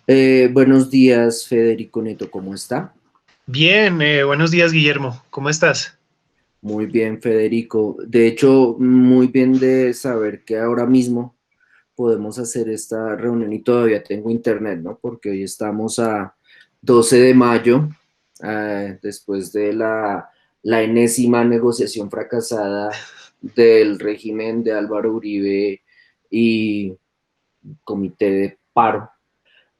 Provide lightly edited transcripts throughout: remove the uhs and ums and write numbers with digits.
Buenos días, Federico Neto, ¿cómo está? Bien, buenos días, Guillermo. ¿Cómo estás? Muy bien, Federico. De hecho, muy bien de saber que ahora mismo podemos hacer esta reunión y todavía tengo internet, ¿no? Porque hoy estamos a 12 de mayo, después de la enésima negociación fracasada del régimen de Álvaro Uribe y comité de paro.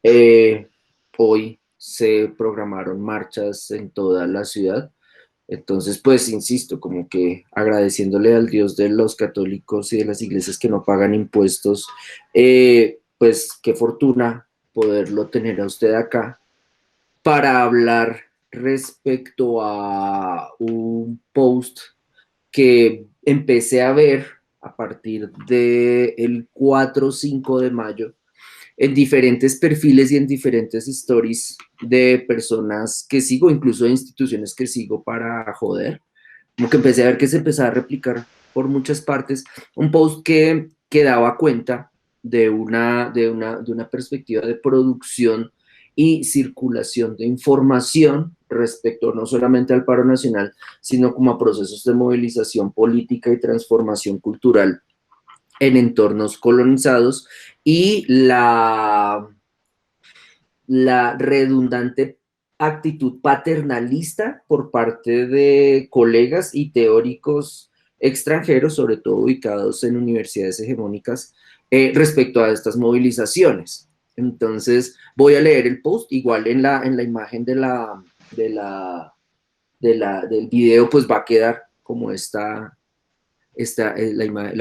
Eh, Hoy se programaron marchas en toda la ciudad. Entonces, pues, insisto, como que agradeciéndole al Dios de los católicos y de las iglesias que no pagan impuestos, pues qué fortuna poderlo tener a usted acá para hablar respecto a un post que empecé a ver a partir del 4 o 5 de mayo en diferentes perfiles y en diferentes stories de personas que sigo, incluso de instituciones que sigo para joder. Como que empecé a ver que se empezaba a replicar por muchas partes un post que daba cuenta de una perspectiva de producción y circulación de información respecto no solamente al paro nacional, sino como a procesos de movilización política y transformación cultural en entornos colonizados y la redundante actitud paternalista por parte de colegas y teóricos extranjeros, sobre todo ubicados en universidades hegemónicas, respecto a estas movilizaciones. Entonces, voy a leer el post, igual en la imagen de la, del video, pues va a quedar como la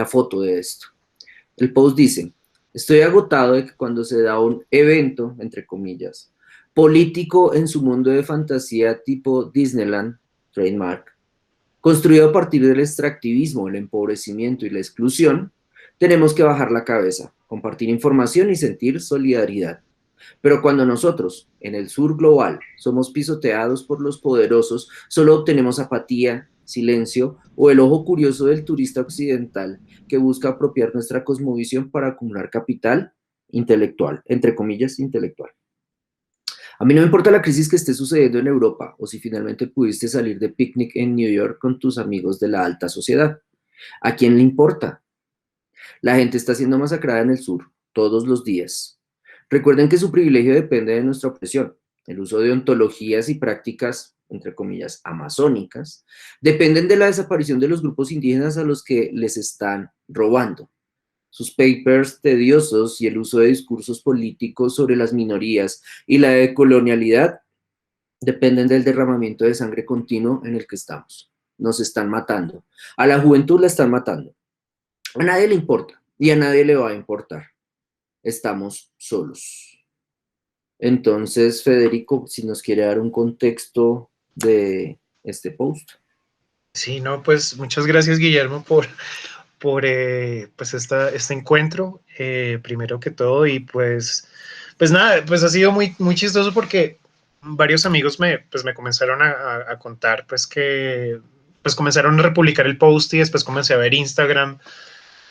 foto de esto. El post dice, estoy agotado de que cuando se da un evento, entre comillas, político en su mundo de fantasía tipo Disneyland, trademark, construido a partir del extractivismo, el empobrecimiento y la exclusión, tenemos que bajar la cabeza, compartir información y sentir solidaridad. Pero cuando nosotros, en el sur global, somos pisoteados por los poderosos, solo obtenemos apatía, silencio o el ojo curioso del turista occidental que busca apropiar nuestra cosmovisión para acumular capital intelectual, entre comillas, intelectual. A mí no me importa la crisis que esté sucediendo en Europa o si finalmente pudiste salir de picnic en New York con tus amigos de la alta sociedad. ¿A quién le importa? La gente está siendo masacrada en el sur todos los días. Recuerden que su privilegio depende de nuestra opresión. El uso de ontologías y prácticas, entre comillas, amazónicas, dependen de la desaparición de los grupos indígenas a los que les están robando. Sus papers tediosos y el uso de discursos políticos sobre las minorías y la decolonialidad dependen del derramamiento de sangre continuo en el que estamos. Nos están matando. A la juventud la están matando. A nadie le importa y a nadie le va a importar. Estamos solos. Entonces, Federico, si nos quiere dar un contexto de este post. Sí, no, pues muchas gracias, Guillermo, por pues este encuentro, primero que todo, y pues nada, pues ha sido muy chistoso porque varios amigos pues me comenzaron a contar pues que pues comenzaron a republicar el post y después comencé a ver Instagram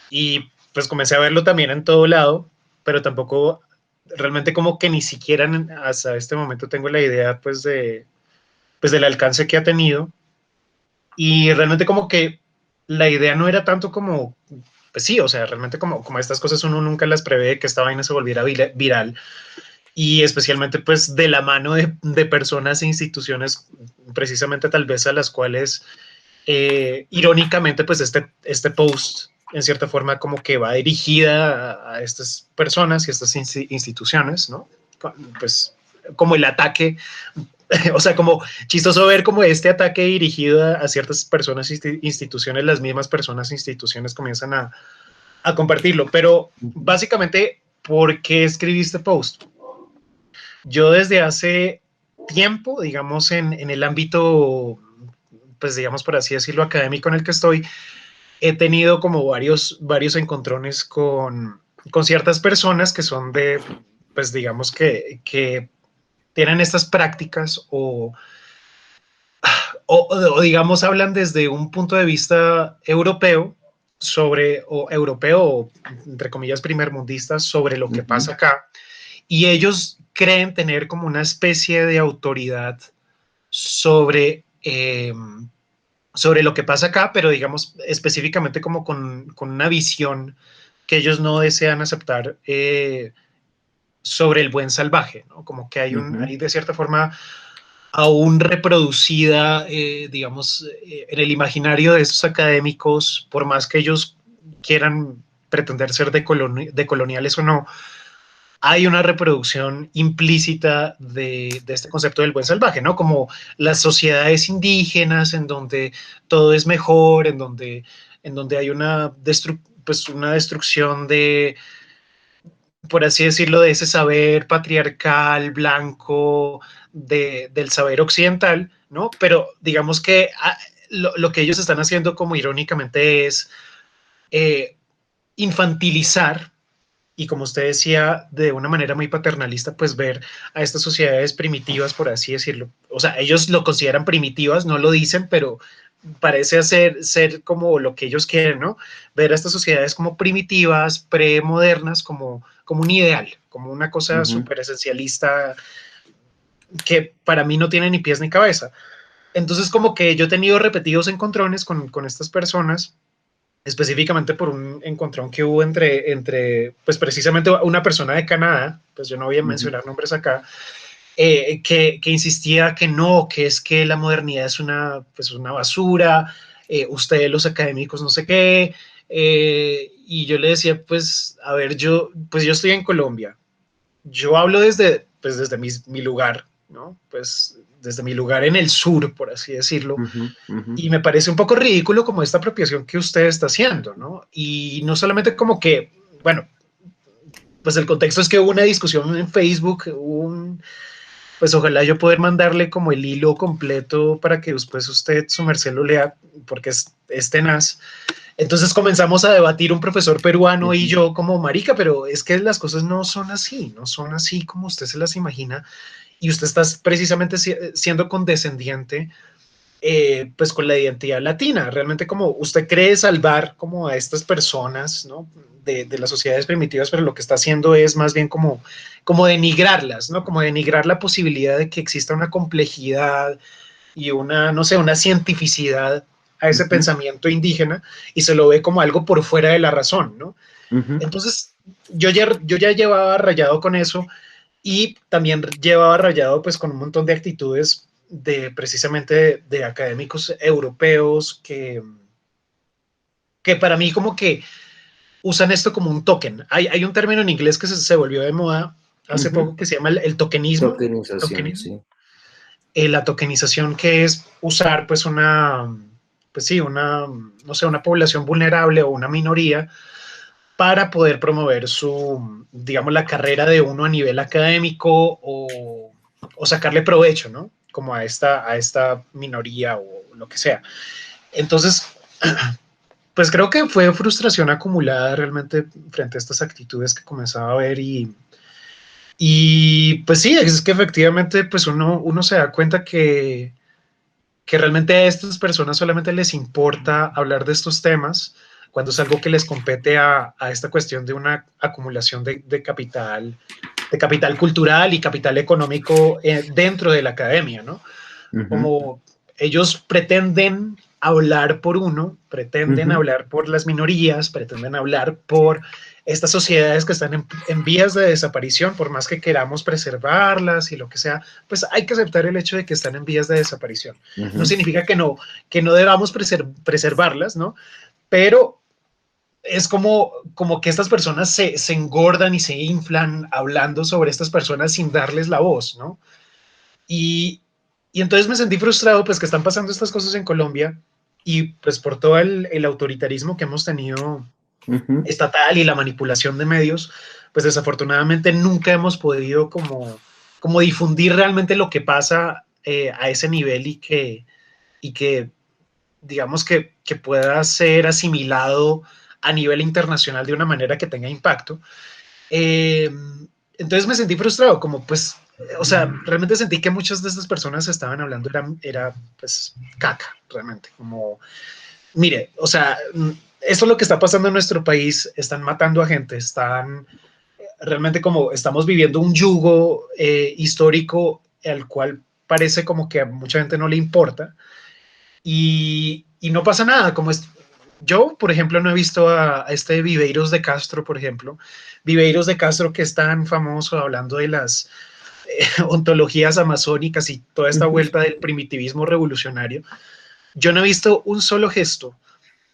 y pues comencé a verlo también en todo lado, pero tampoco realmente como que ni siquiera hasta este momento tengo la idea pues del alcance que ha tenido y realmente como que la idea no era tanto como, pues sí, o sea, realmente como estas cosas uno nunca las prevé que esta vaina se volviera viral y especialmente pues de la mano de personas e instituciones precisamente tal vez a las cuales irónicamente pues este post en cierta forma como que va dirigida a estas personas y a estas instituciones, ¿no? Pues como el ataque o sea, como chistoso ver como este ataque dirigido a ciertas personas e instituciones, las mismas personas e instituciones comienzan a compartirlo. Pero básicamente, ¿por qué escribí este post? Yo desde hace tiempo, digamos, en el ámbito, pues digamos por así decirlo, académico en el que estoy, he tenido como varios encontrones con ciertas personas que son de, pues digamos que tienen estas prácticas o digamos hablan desde un punto de vista europeo o europeo o entre comillas primermundista sobre lo que Ujú. pasa acá y ellos creen tener como una especie de autoridad sobre, sobre lo que pasa acá, pero digamos específicamente como con una visión que ellos no desean aceptar sobre el buen salvaje, ¿no? Como que hay de cierta forma aún reproducida, digamos, en el imaginario de estos académicos, por más que ellos quieran pretender ser decoloniales o no, hay una reproducción implícita de este concepto del buen salvaje, ¿no? Como las sociedades indígenas en donde todo es mejor, en donde hay pues una destrucción de, por así decirlo, de ese saber patriarcal, blanco, del saber occidental, ¿no? Pero digamos que lo que ellos están haciendo como irónicamente es eh, infantilizar y como usted decía, de una manera muy paternalista, pues ver a estas sociedades primitivas, por así decirlo. O sea, ellos lo consideran primitivas, no lo dicen, pero parece ser como lo que ellos quieren, ¿no? Ver a estas sociedades como primitivas, premodernas, como un ideal, como una cosa súper esencialista que para mí no tiene ni pies ni cabeza. Entonces, como que yo he tenido repetidos encontrones con estas personas específicamente por un encontrón que hubo pues precisamente una persona de Canadá, pues yo no voy a mencionar nombres acá, que insistía que no, que es que la modernidad es pues una basura, ustedes los académicos no sé qué, y yo le decía, pues, a ver, pues yo estoy en Colombia, yo hablo pues desde mi lugar, ¿no? Pues desde mi lugar en el sur, por así decirlo, y me parece un poco ridículo como esta apropiación que usted está haciendo, ¿no? Y no solamente como que, bueno, pues el contexto es que hubo una discusión en Facebook, pues ojalá yo poder mandarle como el hilo completo para que después usted, su merced, lo lea, porque es tenaz. Entonces comenzamos a debatir un profesor peruano y yo como marica, pero es que las cosas no son así, no son así como usted se las imagina y usted está precisamente siendo condescendiente pues con la identidad latina. Realmente como usted cree salvar como a estas personas, ¿no? De las sociedades primitivas, pero lo que está haciendo es más bien como denigrarlas, ¿no? Como denigrar la posibilidad de que exista una complejidad y una, no sé, una cientificidad a ese pensamiento indígena y se lo ve como algo por fuera de la razón, ¿no? Entonces, yo ya llevaba rayado con eso y también llevaba rayado pues con un montón de actitudes de precisamente de académicos europeos que para mí como que usan esto como un token. Hay un término en inglés que se volvió de moda hace poco que se llama el tokenismo. Tokenización, Tokenismo. sí. La tokenización que es usar pues pues sí, no sé, una población vulnerable o una minoría para poder promover digamos, la carrera de uno a nivel académico o sacarle provecho, ¿no? Como a esta minoría o lo que sea. Entonces, pues creo que fue frustración acumulada realmente frente a estas actitudes que comenzaba a ver y pues sí, es que efectivamente pues uno se da cuenta que realmente a estas personas solamente les importa hablar de estos temas cuando es algo que les compete a esta cuestión de una acumulación de capital cultural y capital económico dentro de la academia, ¿no? Como ellos pretenden hablar por uno, pretenden hablar por las minorías, pretenden hablar por estas sociedades que están en vías de desaparición, por más que queramos preservarlas y lo que sea, pues hay que aceptar el hecho de que están en vías de desaparición. No significa que no debamos preservarlas, ¿no? Pero es como que estas personas se engordan y se inflan hablando sobre estas personas sin darles la voz, ¿no? Y, y entonces me sentí frustrado, pues que están pasando estas cosas en Colombia y pues por todo el autoritarismo que hemos tenido estatal y la manipulación de medios, pues desafortunadamente nunca hemos podido como difundir realmente lo que pasa a ese nivel y que digamos que pueda ser asimilado a nivel internacional de una manera que tenga impacto. Eh, entonces me sentí frustrado, como pues, o sea, realmente sentí que muchas de estas personas estaban hablando, era pues caca, realmente, como, mire, o sea, esto es lo que está pasando en nuestro país, están matando a gente, están realmente como estamos viviendo un yugo histórico al cual parece como que a mucha gente no le importa y no pasa nada, como es, yo, por ejemplo, no he visto a este Viveiros de Castro, por ejemplo, Viveiros de Castro que es tan famoso hablando de las ontologías amazónicas y toda esta Ujú, vuelta del primitivismo revolucionario. Yo no he visto un solo gesto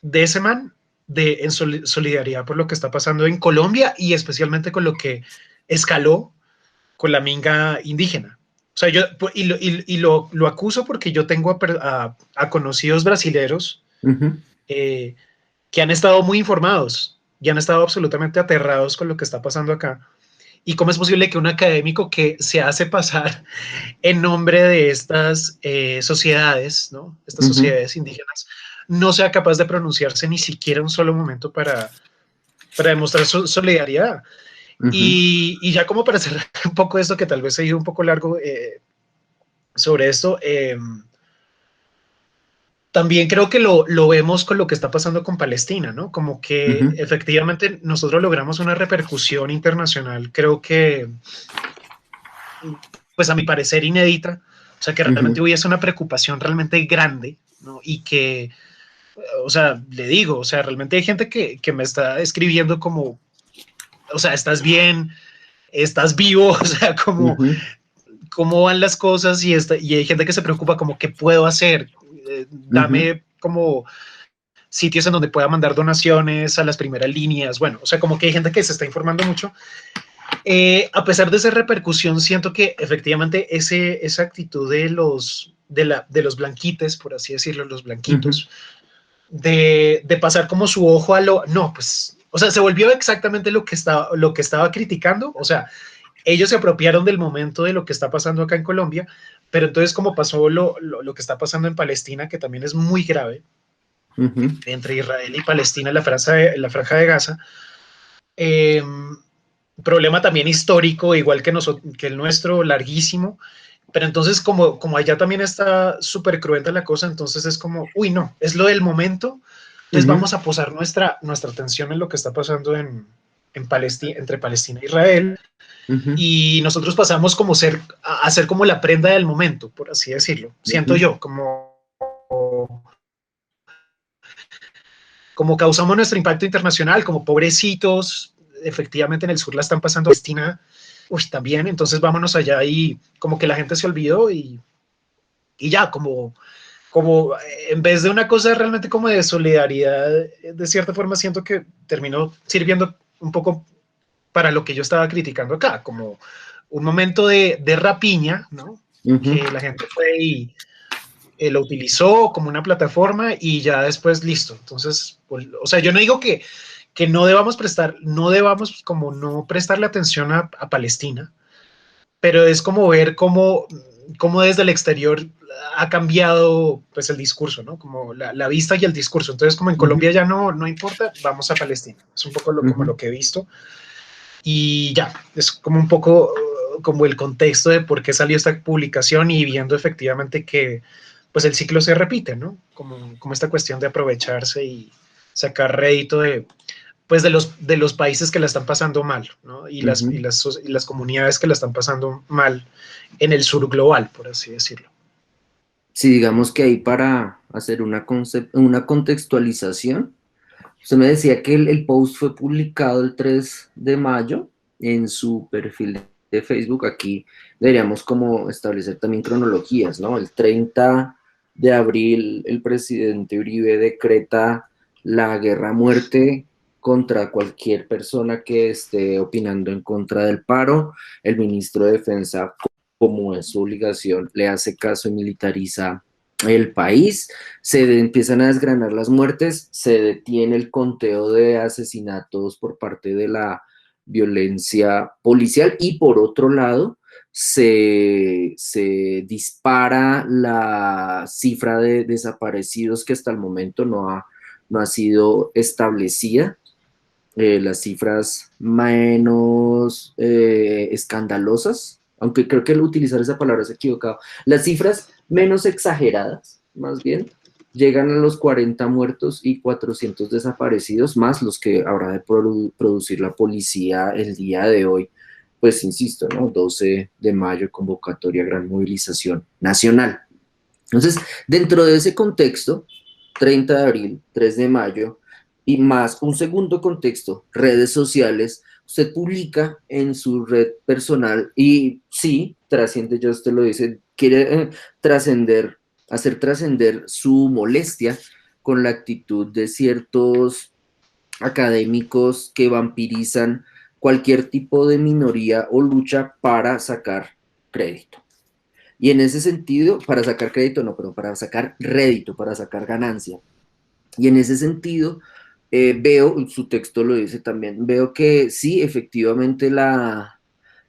de ese man en solidaridad por lo que está pasando en Colombia y especialmente con lo que escaló con la minga indígena. O sea, yo lo acuso porque yo tengo a conocidos brasileros ujú, eh, que han estado muy informados y han estado absolutamente aterrados con lo que está pasando acá. ¿Y cómo es posible que un académico que se hace pasar en nombre de estas sociedades, ¿no? Estas ujú, sociedades indígenas, no sea capaz de pronunciarse ni siquiera un solo momento para demostrar su solidaridad? ujú, Y ya como para cerrar un poco esto, que tal vez he ido un poco largo sobre esto, también creo que lo vemos con lo que está pasando con Palestina, ¿no? Como que ujú, efectivamente nosotros logramos una repercusión internacional, creo que, pues a mi parecer, inédita, o sea, que realmente ujú, hubiese una preocupación realmente grande, ¿no? Y que, o sea, le digo, o sea, realmente hay gente que me está escribiendo como, o sea, estás bien, estás vivo, o sea, como ujú, cómo van las cosas y hay gente que se preocupa como qué puedo hacer, ujú, dame como sitios en donde pueda mandar donaciones a las primeras líneas, bueno, o sea, como que hay gente que se está informando mucho. A pesar de esa repercusión, siento que efectivamente esa actitud de los blanquites, por así decirlo, los ujú, blanquitos, de pasar como su ojo a lo, no, pues, o sea, se volvió exactamente lo que estaba criticando, o sea, ellos se apropiaron del momento de lo que está pasando acá en Colombia, pero entonces como pasó lo que está pasando en Palestina, que también es muy grave, ujú. entre Israel y Palestina en la franja de Gaza, eh, problema también histórico, igual que el nuestro, larguísimo, pero entonces como allá también está súper cruenta la cosa, entonces es como, uy, no, es lo del momento, entonces Ujú, vamos a posar nuestra atención en lo que está pasando en Palestina, entre Palestina e Israel, ujú, y nosotros pasamos como a ser como la prenda del momento, por así decirlo. Siento ujú, yo, como causamos nuestro impacto internacional, como pobrecitos, efectivamente en el sur la están pasando Palestina, uy, también, entonces vámonos allá y como que la gente se olvidó y ya, como en vez de una cosa realmente como de solidaridad, de cierta forma siento que terminó sirviendo un poco para lo que yo estaba criticando acá, como un momento de rapiña, ¿no? ujú. Que la gente fue y lo utilizó como una plataforma y ya después listo. Entonces, pues, o sea, yo no digo que no debamos como no prestarle atención a Palestina, pero es como ver cómo desde el exterior ha cambiado pues el discurso, ¿no? Como la vista y el discurso. Entonces, como en Ujú, Colombia ya no importa, vamos a Palestina. Es un poco como ujú. lo que he visto. Y ya, es como un poco como el contexto de por qué salió esta publicación y viendo efectivamente que pues el ciclo se repite, ¿no? Como esta cuestión de aprovecharse y sacar rédito pues de los países que la están pasando mal, ¿no? Ujú. Y las comunidades que la están pasando mal en el sur global, por así decirlo. Sí, digamos que ahí para hacer una contextualización, usted me decía que el post fue publicado el 3 de mayo en su perfil de Facebook. Aquí deberíamos como establecer también cronologías, ¿no? El 30 de abril el presidente Uribe decreta la guerra a muerte contra cualquier persona que esté opinando en contra del paro. El ministro de Defensa, como es su obligación, le hace caso y militariza el país. Empiezan a desgranar las muertes, se detiene el conteo de asesinatos por parte de la violencia policial y por otro lado se dispara la cifra de desaparecidos que hasta el momento no ha sido establecida. Las cifras menos escandalosas, aunque creo que el utilizar esa palabra es equivocado, las cifras menos exageradas, más bien, llegan a los 40 muertos y 400 desaparecidos, más los que habrá de producir la policía el día de hoy. Pues insisto, ¿no? 12 de mayo, convocatoria, gran movilización nacional. Entonces, dentro de ese contexto, 30 de abril, 3 de mayo, y más un segundo contexto, redes sociales, usted publica en su red personal y sí, trasciende, ya usted lo dice, quiere trascender, hacer trascender su molestia con la actitud de ciertos académicos que vampirizan cualquier tipo de minoría o lucha para sacar crédito. Y en ese sentido, para sacar crédito, no, pero para sacar rédito, para sacar ganancia. Y en ese sentido, veo, su texto lo dice también, veo que sí, efectivamente la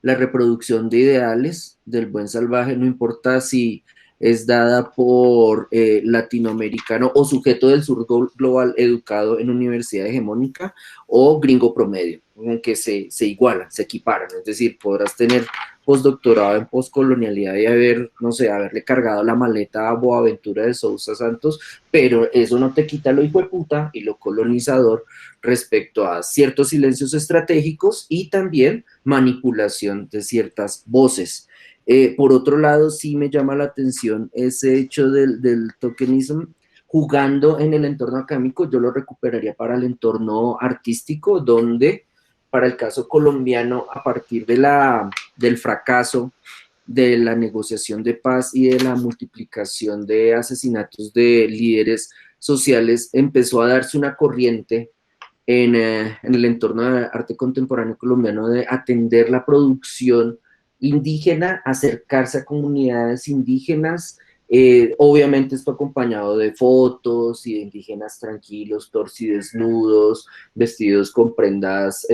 reproducción de ideales del buen salvaje, no importa si es dada por latinoamericano o sujeto del sur global educado en universidad hegemónica o gringo promedio, en que se igualan, se equiparan. Es decir, podrás tener postdoctorado en postcolonialidad y haber, no sé, haberle cargado la maleta a Boaventura de Sousa Santos, pero eso no te quita lo hijueputa y lo colonizador respecto a ciertos silencios estratégicos y también manipulación de ciertas voces. Por otro lado, sí me llama la atención ese hecho del tokenismo jugando en el entorno académico, yo lo recuperaría para el entorno artístico, donde para el caso colombiano, a partir del fracaso de la negociación de paz y de la multiplicación de asesinatos de líderes sociales, empezó a darse una corriente en el entorno de arte contemporáneo colombiano de atender la producción indígena, acercarse a comunidades indígenas. Obviamente esto acompañado de fotos y de indígenas tranquilos, torcidesnudos, vestidos con prendas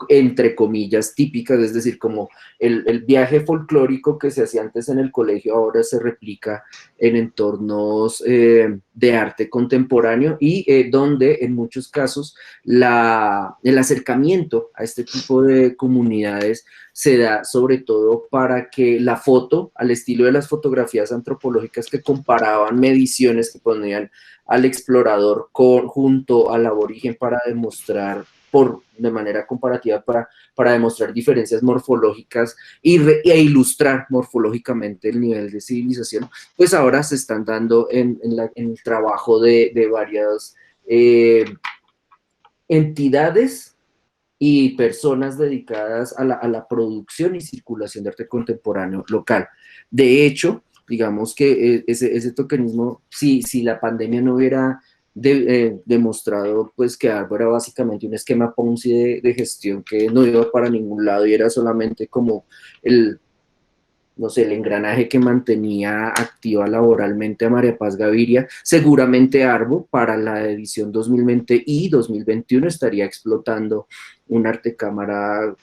entre comillas típicas, es decir, como el viaje folclórico que se hacía antes en el colegio ahora se replica en entornos de arte contemporáneo y donde en muchos casos el acercamiento a este tipo de comunidades se da sobre todo para que la foto, al estilo de las fotografías antropológicas que comparaban mediciones que ponían al explorador junto al aborigen para demostrar de manera comparativa para demostrar diferencias morfológicas e ilustrar morfológicamente el nivel de civilización, pues ahora se están dando en el trabajo de varias entidades y personas dedicadas a la producción y circulación de arte contemporáneo local. De hecho, digamos que ese tokenismo, si la pandemia no hubiera demostrado pues que algo era básicamente un esquema Ponzi de gestión que no iba para ningún lado y era solamente como el, no sé, el engranaje que mantenía activa laboralmente a María Paz Gaviria, seguramente Arbo para la edición 2020 y 2021 estaría explotando un arte cámara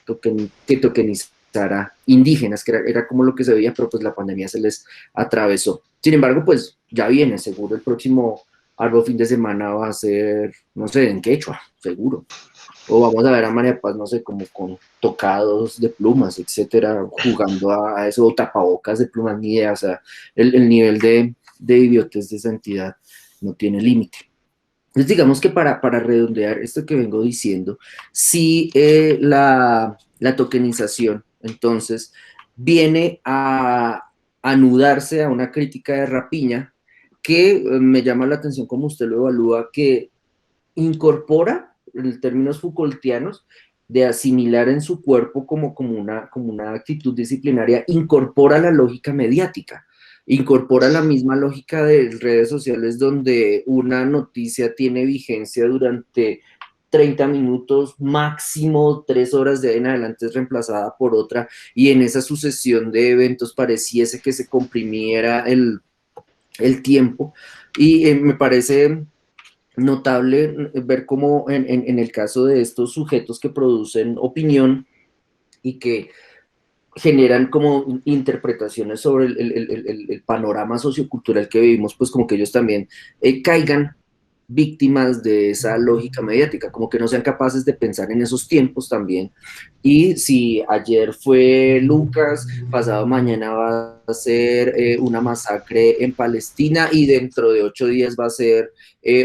que tokenizara indígenas, que era como lo que se veía, pero pues la pandemia se les atravesó. Sin embargo, pues ya viene, seguro el próximo Arbo fin de semana va a ser, no sé, en quechua, seguro. O vamos a ver a María Paz, no sé, como con tocados de plumas, etcétera, jugando a eso, o tapabocas de plumas, ni idea. O sea, el nivel de idiotez de esa entidad no tiene límite. Entonces, digamos que para redondear esto que vengo diciendo, si la tokenización, entonces, viene a anudarse a una crítica de rapiña que me llama la atención como usted lo evalúa, que incorpora, en términos Foucaultianos, de asimilar en su cuerpo como una actitud disciplinaria, incorpora la lógica mediática, incorpora la misma lógica de redes sociales donde una noticia tiene vigencia durante 30 minutos, máximo 3 horas de ahí en adelante es reemplazada por otra, y en esa sucesión de eventos pareciese que se comprimiera el tiempo, y me parece notable ver cómo en el caso de estos sujetos que producen opinión y que generan como interpretaciones sobre el panorama sociocultural que vivimos, pues como que ellos también caigan víctimas de esa lógica mediática, como que no sean capaces de pensar en esos tiempos también. Y si ayer fue Lucas, pasado mañana va a ser una masacre en Palestina y dentro de 8 días va a ser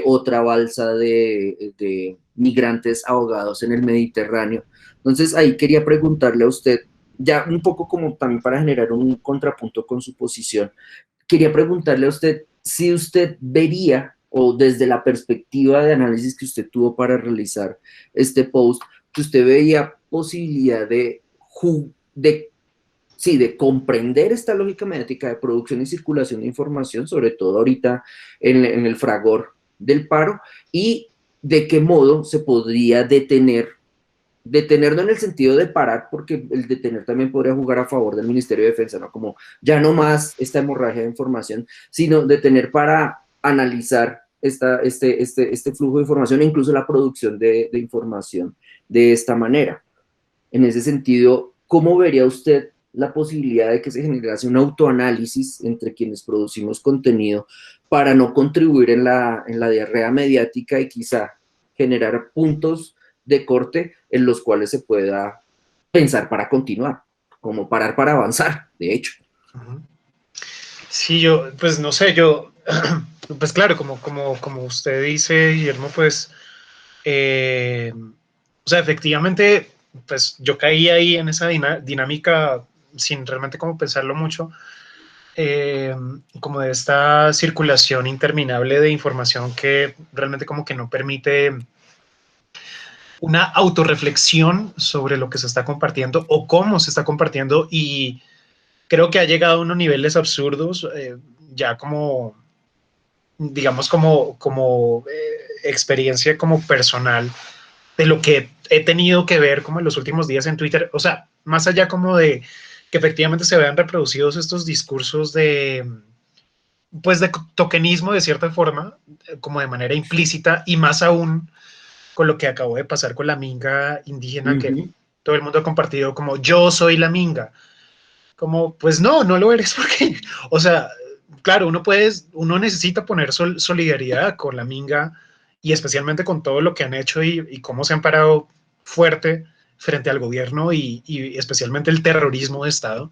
otra balsa de migrantes ahogados en el Mediterráneo. Entonces ahí quería preguntarle a usted, ya un poco como también para generar un contrapunto con su posición, quería preguntarle a usted si usted vería, o desde la perspectiva de análisis que usted tuvo para realizar este post, que usted veía posibilidad de, sí, de comprender esta lógica mediática de producción y circulación de información, sobre todo ahorita en el fragor del paro, y de qué modo se podría detener no en el sentido de parar, porque el detener también podría jugar a favor del Ministerio de Defensa, ¿no? Como ya no más esta hemorragia de información, sino detener para analizar este flujo de información e incluso la producción de información de esta manera. En ese sentido, ¿cómo vería usted la posibilidad de que se generase un autoanálisis entre quienes producimos contenido para no contribuir en la diarrea mediática y quizá generar puntos de corte en los cuales se pueda pensar para continuar, como parar para avanzar, de hecho? Sí, yo, pues no sé, yo, pues claro, como usted dice, Guillermo, pues, o sea, efectivamente, pues yo caí ahí en esa dinámica sin realmente como pensarlo mucho, eh, como de esta circulación interminable de información que realmente como que no permite una autorreflexión sobre lo que se está compartiendo o cómo se está compartiendo, y creo que ha llegado a unos niveles absurdos, ya como, digamos, experiencia como personal de lo que he tenido que ver como en los últimos días en Twitter. O sea, más allá como de que efectivamente se vean reproducidos estos discursos de, pues, de tokenismo de cierta forma, como de manera implícita, y más aún con lo que acabó de pasar con la minga indígena, que Ujú, todo el mundo ha compartido como yo soy la minga. Como, pues no, no lo eres porque, o sea, claro, uno necesita poner solidaridad con la minga, y especialmente con todo lo que han hecho, y cómo se han parado fuerte frente al gobierno, y especialmente el terrorismo de Estado.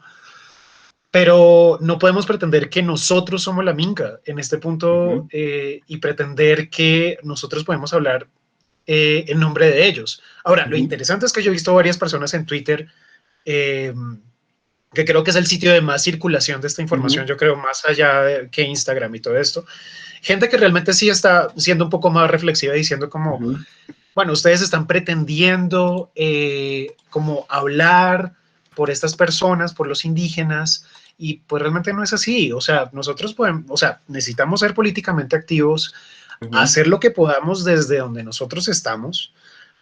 Pero no podemos pretender que nosotros somos la minga en este punto, ujú, y pretender que nosotros podemos hablar en nombre de ellos. Ahora, lo ujú, interesante es que yo he visto varias personas en Twitter, eh, que creo que es el sitio de más circulación de esta información, ujú, yo creo, más allá que Instagram y todo esto. Gente que realmente sí está siendo un poco más reflexiva, diciendo como, ujú, bueno, ustedes están pretendiendo como hablar por estas personas, por los indígenas, y pues realmente no es así. O sea, nosotros podemos, o sea, necesitamos ser políticamente activos, ujú, hacer lo que podamos desde donde nosotros estamos,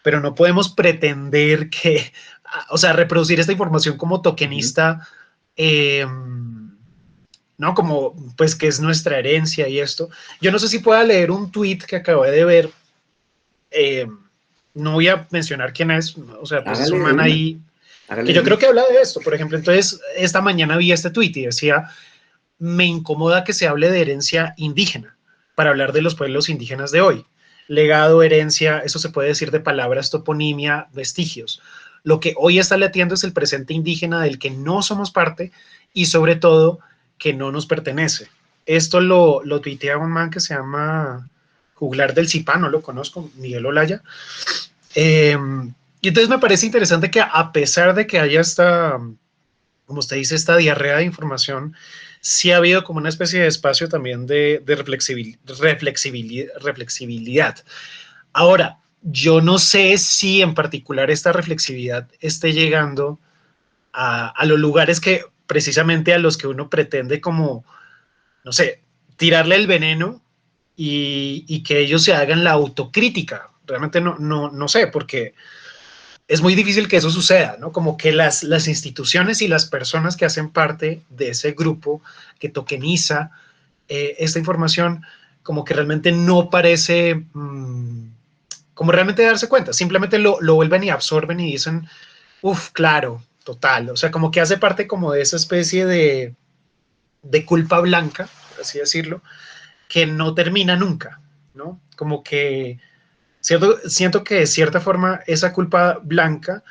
pero no podemos pretender que, o sea, reproducir esta información como ujú. tokenista, eh, ¿no? Como, pues, que es nuestra herencia y esto. Yo no sé si pueda leer un tweet que acabé de ver, eh, no voy a mencionar quién es, o sea, pues es un Hágale de man una, ahí hágale que de yo creo una. que habla de esto, por ejemplo. Entonces, esta mañana vi este tweet y decía, me incomoda que se hable de herencia indígena para hablar de los pueblos indígenas de hoy. Legado, herencia, eso se puede decir de palabras, toponimia, vestigios. Lo que hoy está latiendo es el presente indígena del que no somos parte, y sobre todo que no nos pertenece. Esto lo tuitea un man que se llama Juglar del Cipá, no lo conozco, Miguel Olaya. Eh, y entonces me parece interesante que, a pesar de que haya esta, como usted dice, esta diarrea de información, sí ha habido como una especie de espacio también de reflexibilidad. Ahora, yo no sé si en particular esta reflexividad esté llegando a los lugares que precisamente a los que uno pretende como, no sé, tirarle el veneno, y que ellos se hagan la autocrítica. Realmente no sé, porque es muy difícil que eso suceda, ¿no? Como que las instituciones y las personas que hacen parte de ese grupo que tokeniza esta información, como que realmente no parece, como realmente darse cuenta, simplemente lo vuelven y absorben y dicen, uff, claro, total, o sea, como que hace parte como de esa especie de culpa blanca, por así decirlo, que no termina nunca. ¿no? Como que siento que de cierta forma esa culpa blanca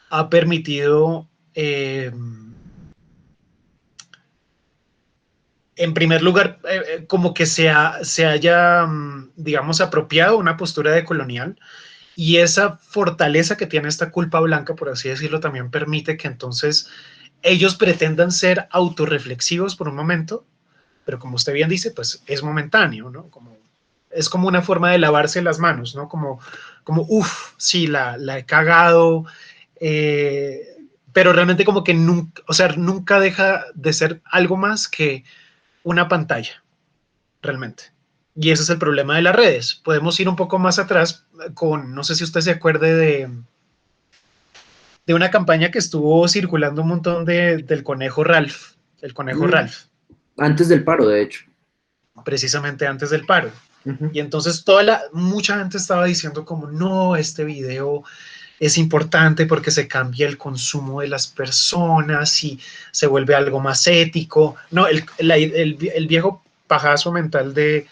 ha permitido, en primer lugar, como que se haya, digamos, apropiado una postura de colonial, y esa fortaleza que tiene esta culpa blanca, por así decirlo, también permite que entonces ellos pretendan ser autorreflexivos por un momento, pero como usted bien dice, pues es momentáneo, ¿no? Es como una forma de lavarse las manos, ¿no? Uff, sí, la he cagado, pero realmente como que nunca, o sea, nunca deja de ser algo más que una pantalla, realmente. Y ese es el problema de las redes. Podemos ir un poco más atrás con, no sé si usted se acuerde de una campaña que estuvo circulando un montón del conejo Ralph, el conejo Mm, Ralph, antes del paro, de hecho. precisamente antes del paro. Ujú. Y entonces mucha gente estaba diciendo como, no, este video es importante porque se cambia el consumo de las personas y se vuelve algo más ético. No, el viejo pajazo mental de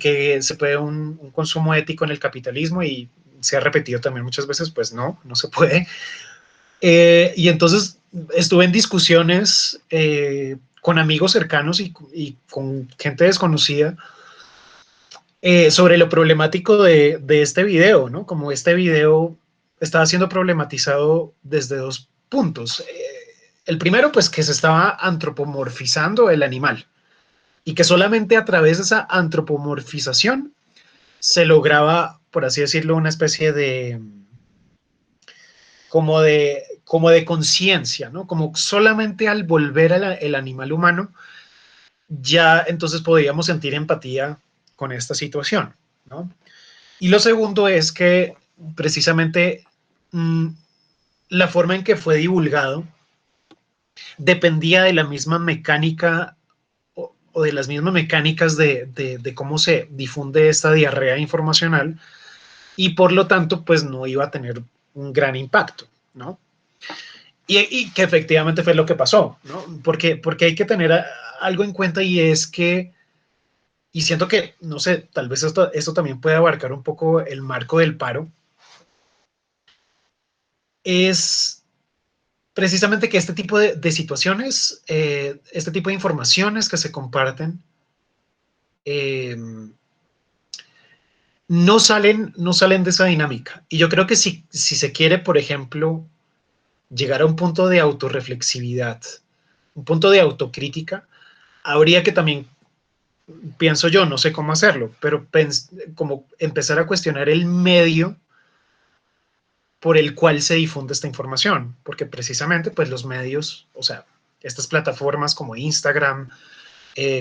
que se puede un consumo ético en el capitalismo, y se ha repetido también muchas veces, pues no, no se puede. Y entonces estuve en discusiones con amigos cercanos y con gente desconocida sobre lo problemático de este video, ¿no? Como este video estaba siendo problematizado desde dos puntos. El primero, pues que se estaba antropomorfizando el animal y que solamente a través de esa antropomorfización se lograba, por así decirlo, una especie de como de conciencia, ¿no? Como solamente al volver el animal humano, ya entonces podíamos sentir empatía con esta situación, ¿no? Y lo segundo es que precisamente mmm, la forma en que fue divulgado dependía de la misma mecánica o de las mismas mecánicas de cómo se difunde esta diarrea informacional, y por lo tanto pues no iba a tener un gran impacto, ¿no? Y que efectivamente fue lo que pasó, ¿no? Porque hay que tener algo en cuenta, y es que, y siento que, no sé, tal vez esto también puede abarcar un poco el marco del paro, es precisamente que este tipo de situaciones, este tipo de informaciones que se comparten, eh, no salen de esa dinámica. Y yo creo que si se quiere, por ejemplo, llegar a un punto de autorreflexividad, un punto de autocrítica, habría que también, pienso yo, no sé cómo hacerlo, pero como empezar a cuestionar el medio por el cual se difunde esta información, porque precisamente pues los medios, o sea, estas plataformas como Instagram,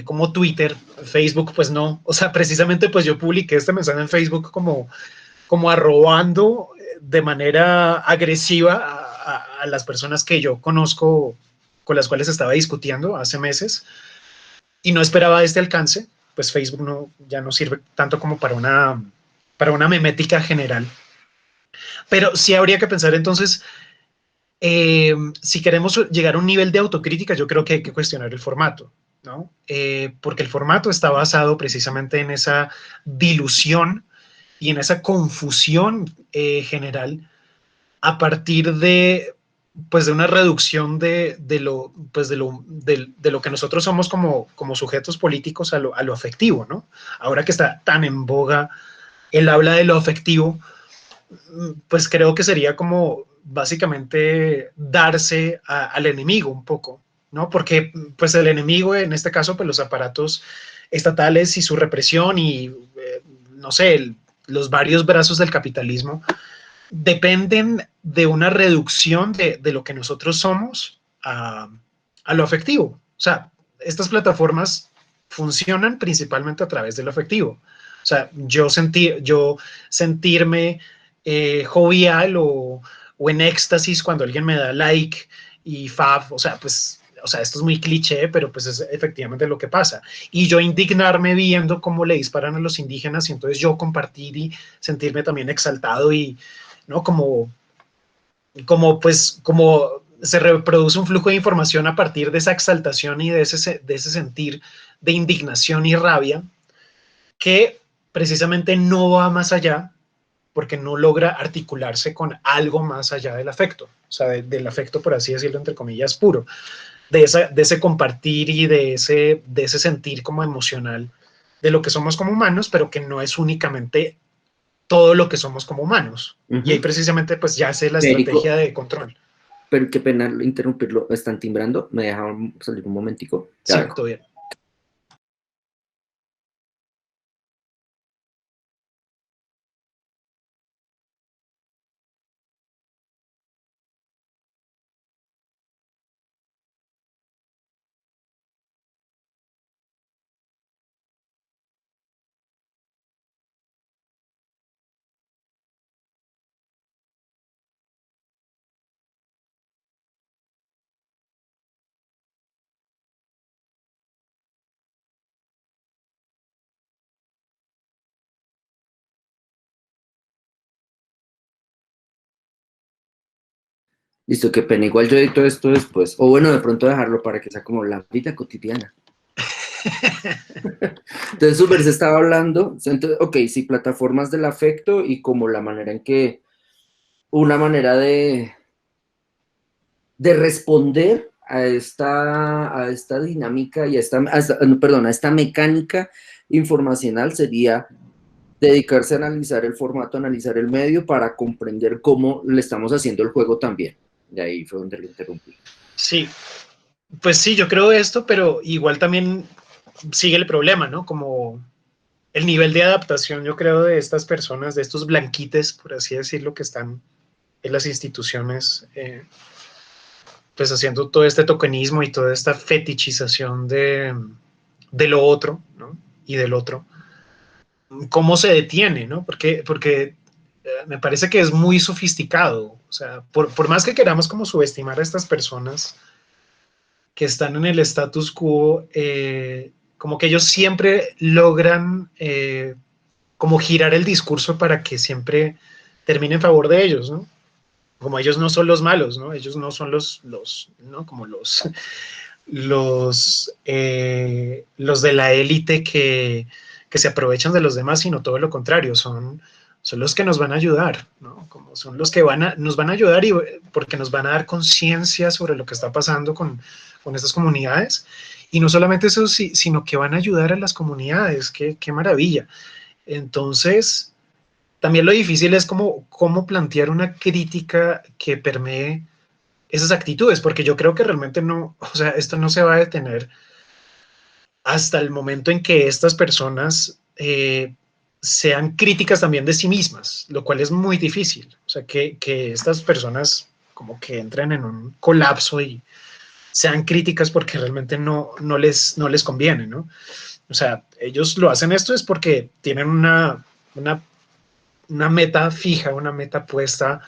como Twitter, Facebook, pues no, o sea, precisamente pues yo publiqué este mensaje en Facebook como arrobando de manera agresiva a las personas que yo conozco, con las cuales estaba discutiendo hace meses, y no esperaba este alcance. Pues Facebook ya no sirve tanto como para una memética general, pero sí habría que pensar entonces, si queremos llegar a un nivel de autocrítica, yo creo que hay que cuestionar el formato, ¿no? Porque el formato está basado precisamente en esa dilución y en esa confusión general a partir pues, de una reducción pues, de lo que nosotros somos como sujetos políticos a lo afectivo, ¿no? Ahora que está tan en boga el habla de lo afectivo, pues creo que sería como básicamente darse al enemigo un poco, ¿no? Porque pues el enemigo, en este caso, pues los aparatos estatales y su represión y, no sé, los varios brazos del capitalismo dependen de una reducción de lo que nosotros somos a lo afectivo. O sea, estas plataformas funcionan principalmente a través de lo afectivo. O sea, yo sentirme jovial o en éxtasis cuando alguien me da like y fab, o sea, pues, o sea, esto es muy cliché, pero pues es efectivamente lo que pasa. Y yo indignarme viendo cómo le disparan a los indígenas, y entonces yo compartir y sentirme también exaltado y, ¿no? Como se reproduce un flujo de información a partir de esa exaltación y de ese sentir de indignación y rabia, que precisamente no va más allá porque no logra articularse con algo más allá del afecto, o sea, del afecto, por así decirlo, entre comillas, puro, de ese compartir y de ese sentir como emocional de lo que somos como humanos, pero que no es únicamente todo lo que somos como humanos. Y ahí Ujú. precisamente pues ya sé la estrategia Federico, de control. pero qué pena interrumpirlo, me están timbrando, me dejan salir un momentico, ya Sí, vengo. todo bien. Listo, qué pena, igual yo edito esto después, o bueno, de pronto dejarlo para que sea como la vida cotidiana. Entonces, Super se estaba hablando, entonces, ok, sí, plataformas del afecto y como la manera en que, una manera de responder a esta dinámica y perdón, a esta mecánica informacional sería dedicarse a analizar el formato, analizar el medio para comprender cómo le estamos haciendo el juego también. Y ahí fue donde lo interrumpí. Sí, pues sí, yo creo esto, pero igual también sigue el problema, ¿no? Como el nivel de adaptación, yo creo, de estas personas, de estos blanquites, por así decirlo, que están en las instituciones, pues haciendo todo este tokenismo y toda esta fetichización de lo otro, ¿no? Y del otro. ¿Cómo se detiene, no? Porque me parece que es muy sofisticado. O sea, por más que queramos como subestimar a estas personas que están en el status quo, como que ellos siempre logran como girar el discurso para que siempre termine en favor de ellos, ¿no? Como ellos no son los malos, ¿no? Ellos no son ¿no? Como los de la élite que se aprovechan de los demás, sino todo lo contrario, son los que nos van a ayudar, ¿no? Como son los que nos van a ayudar y porque nos van a dar conciencia sobre lo que está pasando con estas comunidades. Y no solamente eso, sino que van a ayudar a las comunidades. Qué maravilla. Entonces, también lo difícil es cómo plantear una crítica que permee esas actitudes, porque yo creo que realmente no, o sea, esto no se va a detener hasta el momento en que estas personas sean críticas también de sí mismas, lo cual es muy difícil. O sea, que estas personas como que entren en un colapso y sean críticas porque realmente no les conviene, ¿no? O sea, ellos lo hacen esto es porque tienen una, una meta fija, una meta puesta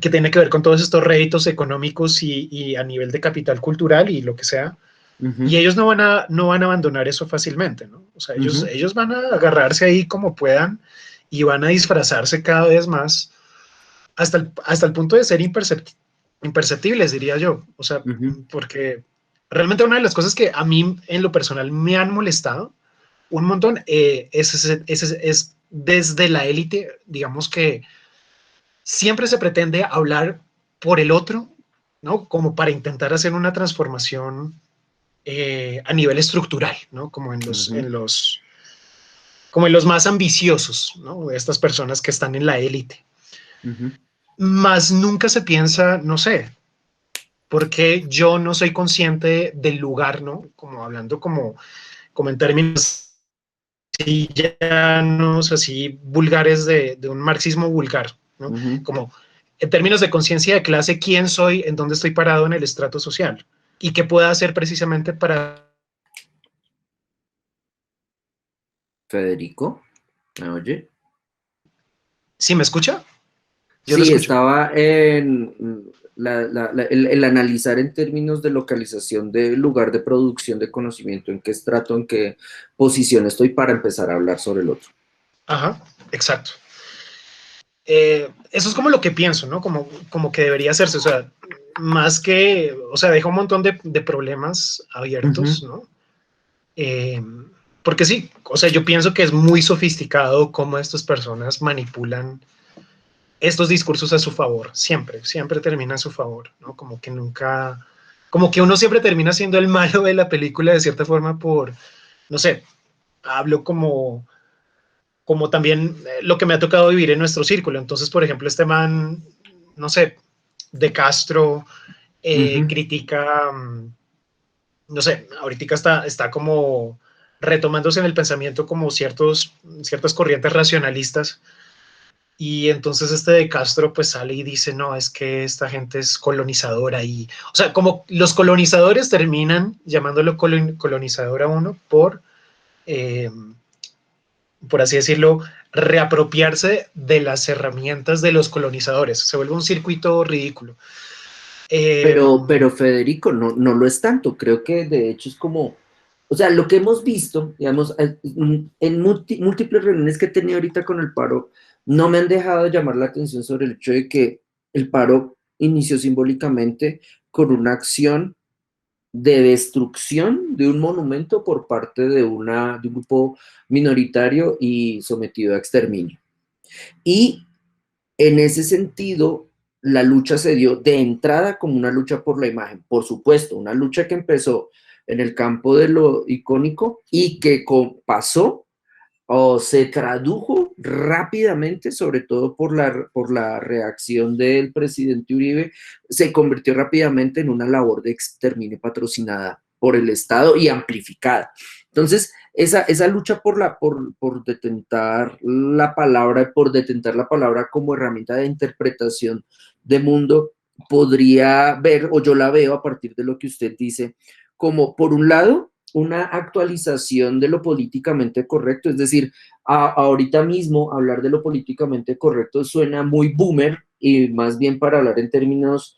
que tiene que ver con todos estos réditos económicos y a nivel de capital cultural y lo que sea. Y Ujú, ellos no van a abandonar eso fácilmente, ¿no? O sea, ujú. ellos van a agarrarse ahí como puedan y van a disfrazarse cada vez más hasta el punto de ser imperceptibles, diría yo. O sea, Ujú, porque realmente una de las cosas que a mí en lo personal me han molestado un montón es desde la élite, digamos que siempre se pretende hablar por el otro, ¿no? Como para intentar hacer una transformación a nivel estructural, ¿no? ujú, Como en los más ambiciosos, ¿no? Estas personas que están en la élite. ujú. Más nunca se piensa, no sé, porque yo no soy consciente del lugar, ¿no? Como hablando como en términos así llanos, así vulgares de un marxismo vulgar, ¿no? Ujú. Como en términos de conciencia de clase, quién soy, en dónde estoy parado en el estrato social y qué puedo hacer precisamente para... Federico, ¿me oye? ¿Sí me escucha? Yo lo Sí, escucho. estaba en el analizar en términos de localización del lugar de producción de conocimiento, en qué estrato, en qué posición estoy para empezar a hablar sobre el otro. Ajá, exacto. Eso es como lo que pienso, ¿no? Como que debería hacerse, o sea, más que, o sea, deja un montón de problemas abiertos, Ujú, ¿no? porque sí, o sea, yo pienso que es muy sofisticado cómo estas personas manipulan estos discursos a su favor, siempre, siempre termina a su favor, ¿no? Como que nunca, como que uno siempre termina siendo el malo de la película de cierta forma por, no sé, hablo como también lo que me ha tocado vivir en nuestro círculo. Entonces, por ejemplo, este man, no sé, de Castro, critica, no sé, ahorita está como retomándose en el pensamiento como ciertas corrientes racionalistas. Y entonces este de Castro pues sale y dice, no, es que esta gente es colonizadora y, o sea, como los colonizadores terminan llamándolo colonizador a uno eh, por así decirlo, reapropiarse de las herramientas de los colonizadores. Se vuelve un circuito ridículo. Eh, Pero Federico, no, no lo es tanto. Creo que de hecho es como, o sea, lo que hemos visto, digamos, en múltiples reuniones que he tenido ahorita con el paro, no me han dejado de llamar la atención sobre el hecho de que el paro inició simbólicamente con una acción de destrucción de un monumento por parte de un grupo minoritario y sometido a exterminio. Y en ese sentido, la lucha se dio de entrada como una lucha por la imagen. Por supuesto, una lucha que empezó en el campo de lo icónico y que pasó o se tradujo rápidamente, sobre todo por la reacción del presidente Uribe, se convirtió rápidamente en una labor de exterminio patrocinada por el Estado y amplificada. Entonces, esa lucha por detentar la palabra, por detentar la palabra como herramienta de interpretación de mundo, podría ver, o yo la veo a partir de lo que usted dice, como por un lado, una actualización de lo políticamente correcto, es decir, ahorita mismo hablar de lo políticamente correcto suena muy boomer y más bien para hablar en términos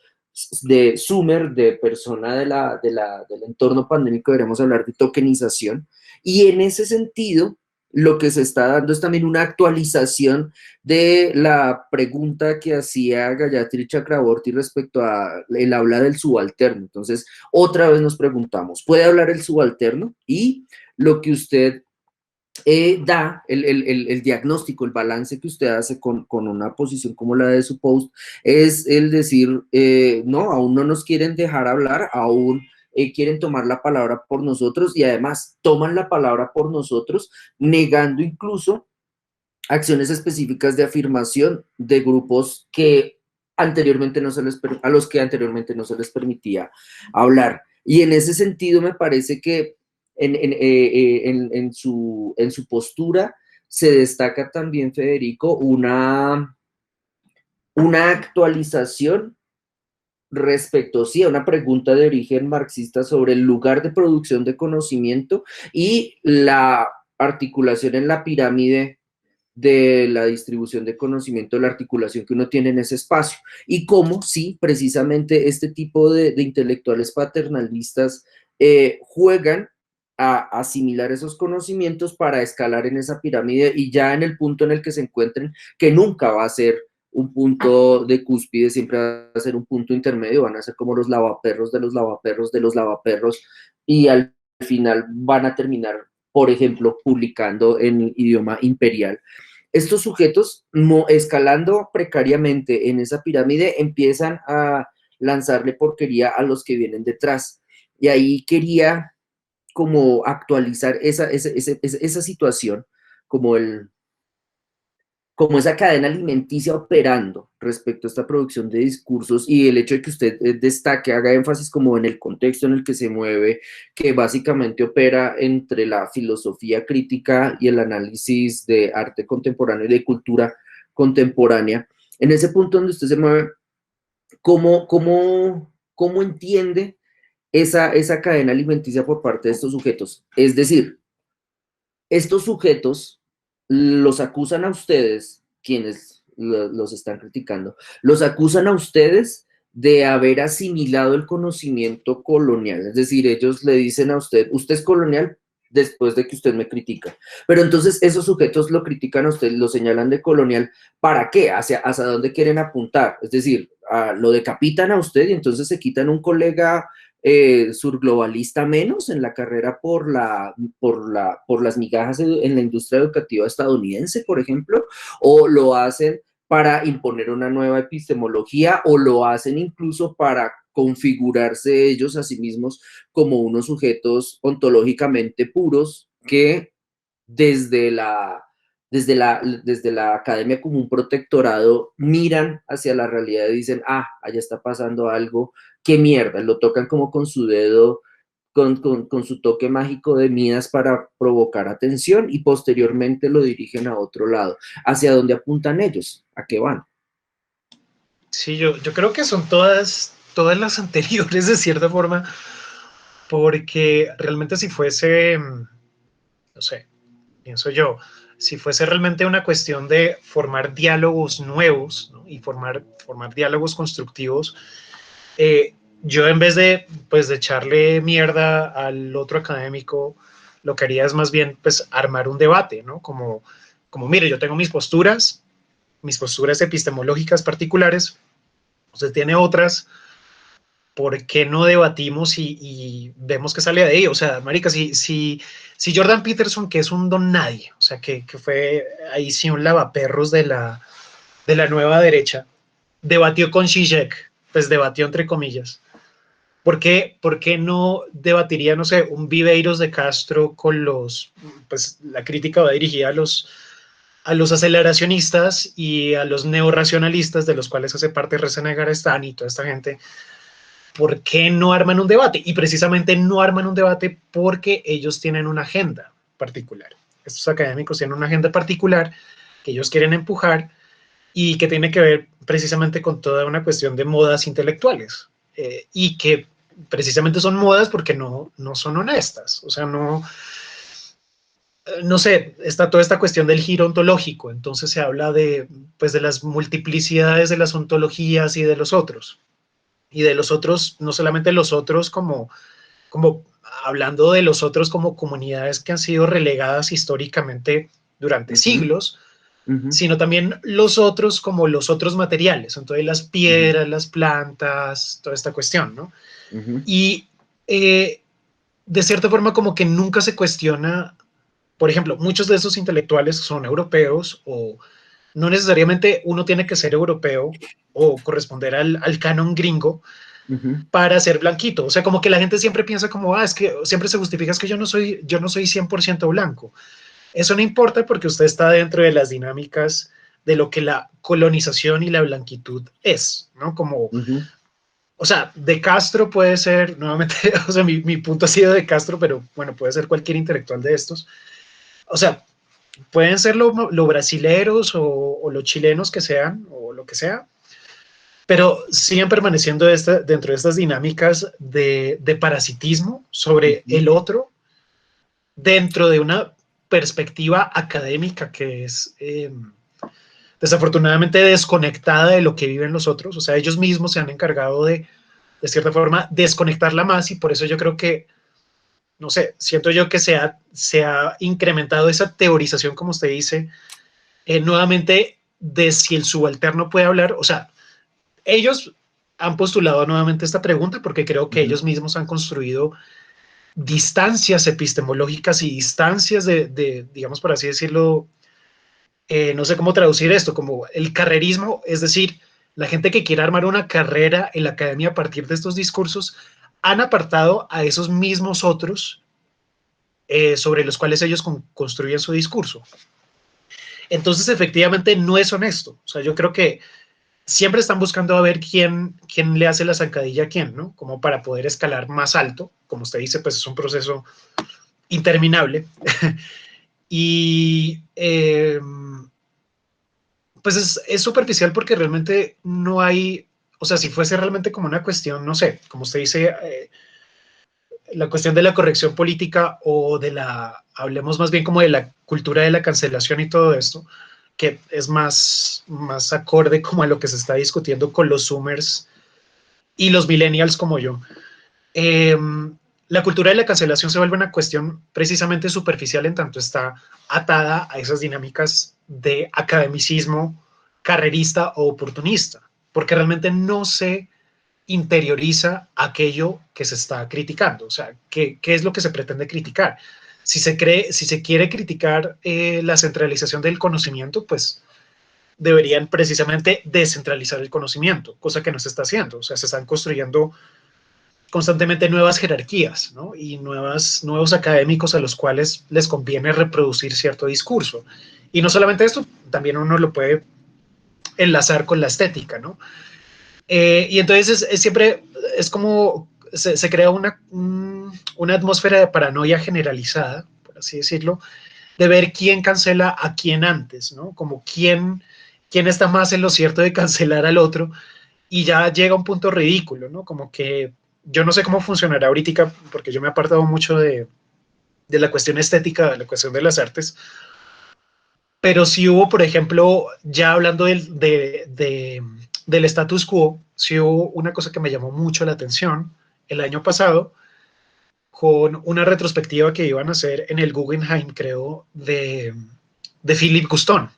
de Sumer, de persona del entorno pandémico, deberíamos hablar de tokenización. Y en ese sentido, lo que se está dando es también una actualización de la pregunta que hacía Gayatri Chakraborty respecto a el habla del subalterno. Entonces, otra vez nos preguntamos, ¿puede hablar el subalterno? Y lo que usted da el diagnóstico, el balance que usted hace con una posición como la de su post, es el decir, no, aún no nos quieren dejar hablar, aún quieren tomar la palabra por nosotros y además toman la palabra por nosotros, negando incluso acciones específicas de afirmación de grupos que anteriormente no se les, a los que anteriormente no se les permitía hablar. Y en ese sentido me parece que en su postura se destaca también, Federico, una actualización respecto, sí, a una pregunta de origen marxista sobre el lugar de producción de conocimiento y la articulación en la pirámide de la distribución de conocimiento, la articulación que uno tiene en ese espacio, y cómo, sí, precisamente este tipo de intelectuales paternalistas juegan a asimilar esos conocimientos para escalar en esa pirámide y ya en el punto en el que se encuentren, que nunca va a ser un punto de cúspide, siempre va a ser un punto intermedio, van a ser como los lavaperros de los lavaperros de los lavaperros, y al final van a terminar, por ejemplo, publicando en idioma imperial. Estos sujetos, escalando precariamente en esa pirámide, empiezan a lanzarle porquería a los que vienen detrás. Y ahí quería como actualizar esa situación, como como esa cadena alimenticia operando respecto a esta producción de discursos y el hecho de que usted destaque, haga énfasis como en el contexto en el que se mueve, que básicamente opera entre la filosofía crítica y el análisis de arte contemporáneo y de cultura contemporánea. En ese punto donde usted se mueve, ¿cómo entiende esa cadena alimenticia por parte de estos sujetos? Es decir, estos sujetos los acusan a ustedes, quienes los están criticando, los acusan a ustedes de haber asimilado el conocimiento colonial. Es decir, ellos le dicen a usted, usted es colonial después de que usted me critica. Pero entonces esos sujetos lo critican a usted, lo señalan de colonial. ¿Para qué? ¿Hacia dónde quieren apuntar? Es decir, lo decapitan a usted y entonces se quitan un colega surglobalista menos en la carrera por las migajas en la industria educativa estadounidense, por ejemplo, o lo hacen para imponer una nueva epistemología, o lo hacen incluso para configurarse ellos a sí mismos como unos sujetos ontológicamente puros que desde desde la academia como un protectorado, miran hacia la realidad y dicen, ah, allá está pasando algo, qué mierda, lo tocan como con su dedo, con su toque mágico de Midas para provocar atención y posteriormente lo dirigen a otro lado. ¿Hacia dónde apuntan ellos? ¿A qué van? Sí, yo creo que son todas las anteriores de cierta forma, porque realmente si fuese, no sé, pienso yo, si fuese realmente una cuestión de formar diálogos nuevos, ¿no? Y formar diálogos constructivos, yo en vez de, pues, de echarle mierda al otro académico, lo que haría es más bien, pues, armar un debate, ¿no? Mire, yo tengo mis posturas epistemológicas particulares, usted tiene otras, ¿por qué no debatimos y vemos qué sale de ahí? O sea, marica, si Jordan Peterson, que es un don nadie, o sea, que fue ahí sí un lavaperros de la nueva derecha, debatió con Zizek, pues debatió entre comillas. Por qué no debatiría, no sé, un Viveiros de Castro con pues la crítica va dirigida a los aceleracionistas y a los neorracionalistas, de los cuales hace parte Resenegar Stan y toda esta gente? ¿Por qué no arman un debate? Y precisamente no arman un debate porque ellos tienen una agenda particular. Estos académicos tienen una agenda particular que ellos quieren empujar y que tiene que ver precisamente con toda una cuestión de modas intelectuales, y que precisamente son modas porque no son honestas. O sea, no sé, está toda esta cuestión del giro ontológico, entonces se habla pues, de las multiplicidades de las ontologías y de los otros. Y de los otros, no solamente los otros como hablando de los otros como comunidades que han sido relegadas históricamente durante Uh -huh, siglos, uh -huh, sino también los otros como los otros materiales, entonces las uh -huh, piedras, las plantas, toda esta cuestión, ¿no? uh -huh. Y de cierta forma como que nunca se cuestiona, por ejemplo, muchos de esos intelectuales son europeos o no necesariamente uno tiene que ser europeo o corresponder al canon gringo Uh -huh. para ser blanquito. O sea, como que la gente siempre piensa como, es que siempre se justifica, es que yo no soy 100% blanco. Eso no importa porque usted está dentro de las dinámicas de lo que la colonización y la blanquitud es, ¿no? Como, Uh -huh. o sea, de Castro puede ser, nuevamente, o sea, mi punto ha sido de Castro, pero bueno, puede ser cualquier intelectual de estos. O sea, pueden ser lo brasileros o los chilenos que sean, o lo que sea, pero siguen permaneciendo dentro de estas dinámicas de parasitismo Uh sobre -huh. el otro, dentro de una perspectiva académica que es desafortunadamente desconectada de lo que viven los otros. O sea, ellos mismos se han encargado de cierta forma, desconectarla más y por eso yo creo que, no sé, siento yo que se ha incrementado esa teorización, como usted dice, nuevamente de si el subalterno puede hablar. O sea, ellos han postulado nuevamente esta pregunta porque creo Uh que -huh. ellos mismos han construido distancias epistemológicas y distancias digamos por así decirlo, no sé cómo traducir esto, como el carrerismo, es decir, la gente que quiere armar una carrera en la academia a partir de estos discursos, han apartado a esos mismos otros sobre los cuales ellos construyen su discurso. Entonces, efectivamente, no es honesto. O sea, yo creo que siempre están buscando a ver quién le hace la zancadilla a quién, ¿no? Como para poder escalar más alto. Como usted dice, pues es un proceso interminable. Y pues es superficial porque realmente no hay, o sea, si fuese realmente como una cuestión, no sé, como usted dice, la cuestión de la corrección política o hablemos más bien como de la cultura de la cancelación y todo esto, que es más acorde como a lo que se está discutiendo con los Zoomers y los millennials como yo. Eh, la cultura de la cancelación se vuelve una cuestión precisamente superficial en tanto está atada a esas dinámicas de academicismo carrerista o oportunista, porque realmente no se interioriza aquello que se está criticando. O sea, ¿qué es lo que se pretende criticar? Si se quiere criticar la centralización del conocimiento, pues deberían precisamente descentralizar el conocimiento, cosa que no se está haciendo. O sea, se están construyendo constantemente nuevas jerarquías, ¿no? Y nuevos académicos a los cuales les conviene reproducir cierto discurso. Y no solamente esto, también uno lo puede enlazar con la estética, ¿no? Y entonces siempre es como se crea una atmósfera de paranoia generalizada, por así decirlo, de ver quién cancela a quién antes, ¿no? Como quién está más en lo cierto de cancelar al otro, y ya llega un punto ridículo, ¿no? Como que yo no sé cómo funcionará ahorita, porque yo me he apartado mucho de la cuestión estética, de la cuestión de las artes, pero sí hubo, por ejemplo, ya hablando del status quo, sí hubo una cosa que me llamó mucho la atención el año pasado, con una retrospectiva que iban a hacer en el Guggenheim, creo, de Philippe Guston,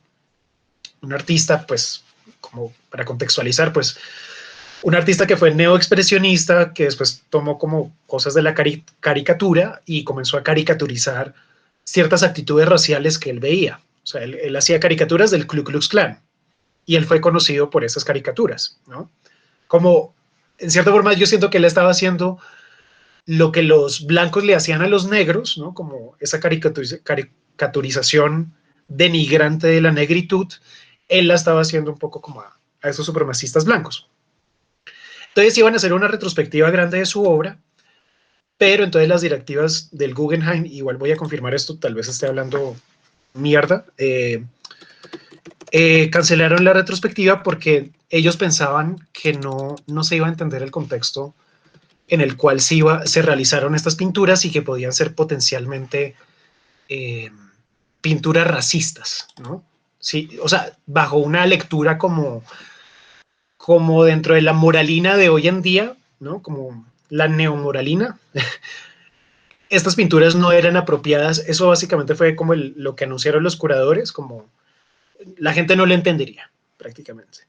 un artista, pues, como para contextualizar, pues, un artista que fue neoexpresionista, que después tomó como cosas de la caricatura y comenzó a caricaturizar ciertas actitudes raciales que él veía. O sea, él hacía caricaturas del Ku Klux Klan y él fue conocido por esas caricaturas, ¿no? Como, en cierta forma, yo siento que él estaba haciendo lo que los blancos le hacían a los negros, ¿no? Como esa caricaturización denigrante de la negritud, él la estaba haciendo un poco como a esos supremacistas blancos. Entonces iban a hacer una retrospectiva grande de su obra, pero entonces las directivas del Guggenheim, igual voy a confirmar esto, tal vez esté hablando mierda, cancelaron la retrospectiva porque ellos pensaban que no se iba a entender el contexto en el cual se realizaron estas pinturas y que podían ser potencialmente eh, pinturas racistas, ¿no? Sí, o sea, bajo una lectura como dentro de la moralina de hoy en día, ¿no? Como la neomoralina. Estas pinturas no eran apropiadas, eso básicamente fue como lo que anunciaron los curadores, como la gente no le entendería prácticamente.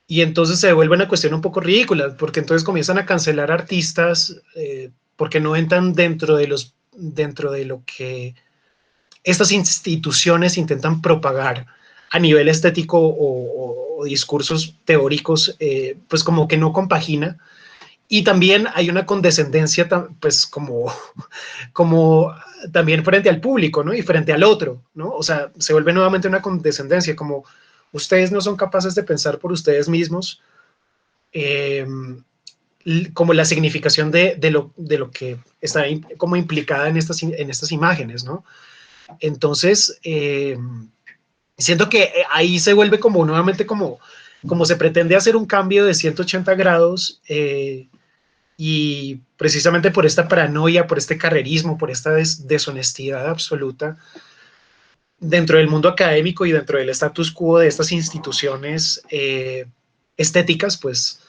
Y entonces se vuelve una cuestión un poco ridícula, porque entonces comienzan a cancelar artistas porque no entran dentro de lo que estas instituciones intentan propagar a nivel estético o discursos teóricos, pues como que no compagina. Y también hay una condescendencia, pues como también frente al público, ¿no? Y frente al otro, ¿no? O sea, se vuelve nuevamente una condescendencia, como ustedes no son capaces de pensar por ustedes mismos, eh, como la significación de lo que está como implicada en estas imágenes, ¿no? Entonces, siento que ahí se vuelve como nuevamente como se pretende hacer un cambio de 180 grados y precisamente por esta paranoia, por este carrerismo, por esta deshonestidad absoluta dentro del mundo académico y dentro del status quo de estas instituciones estéticas, pues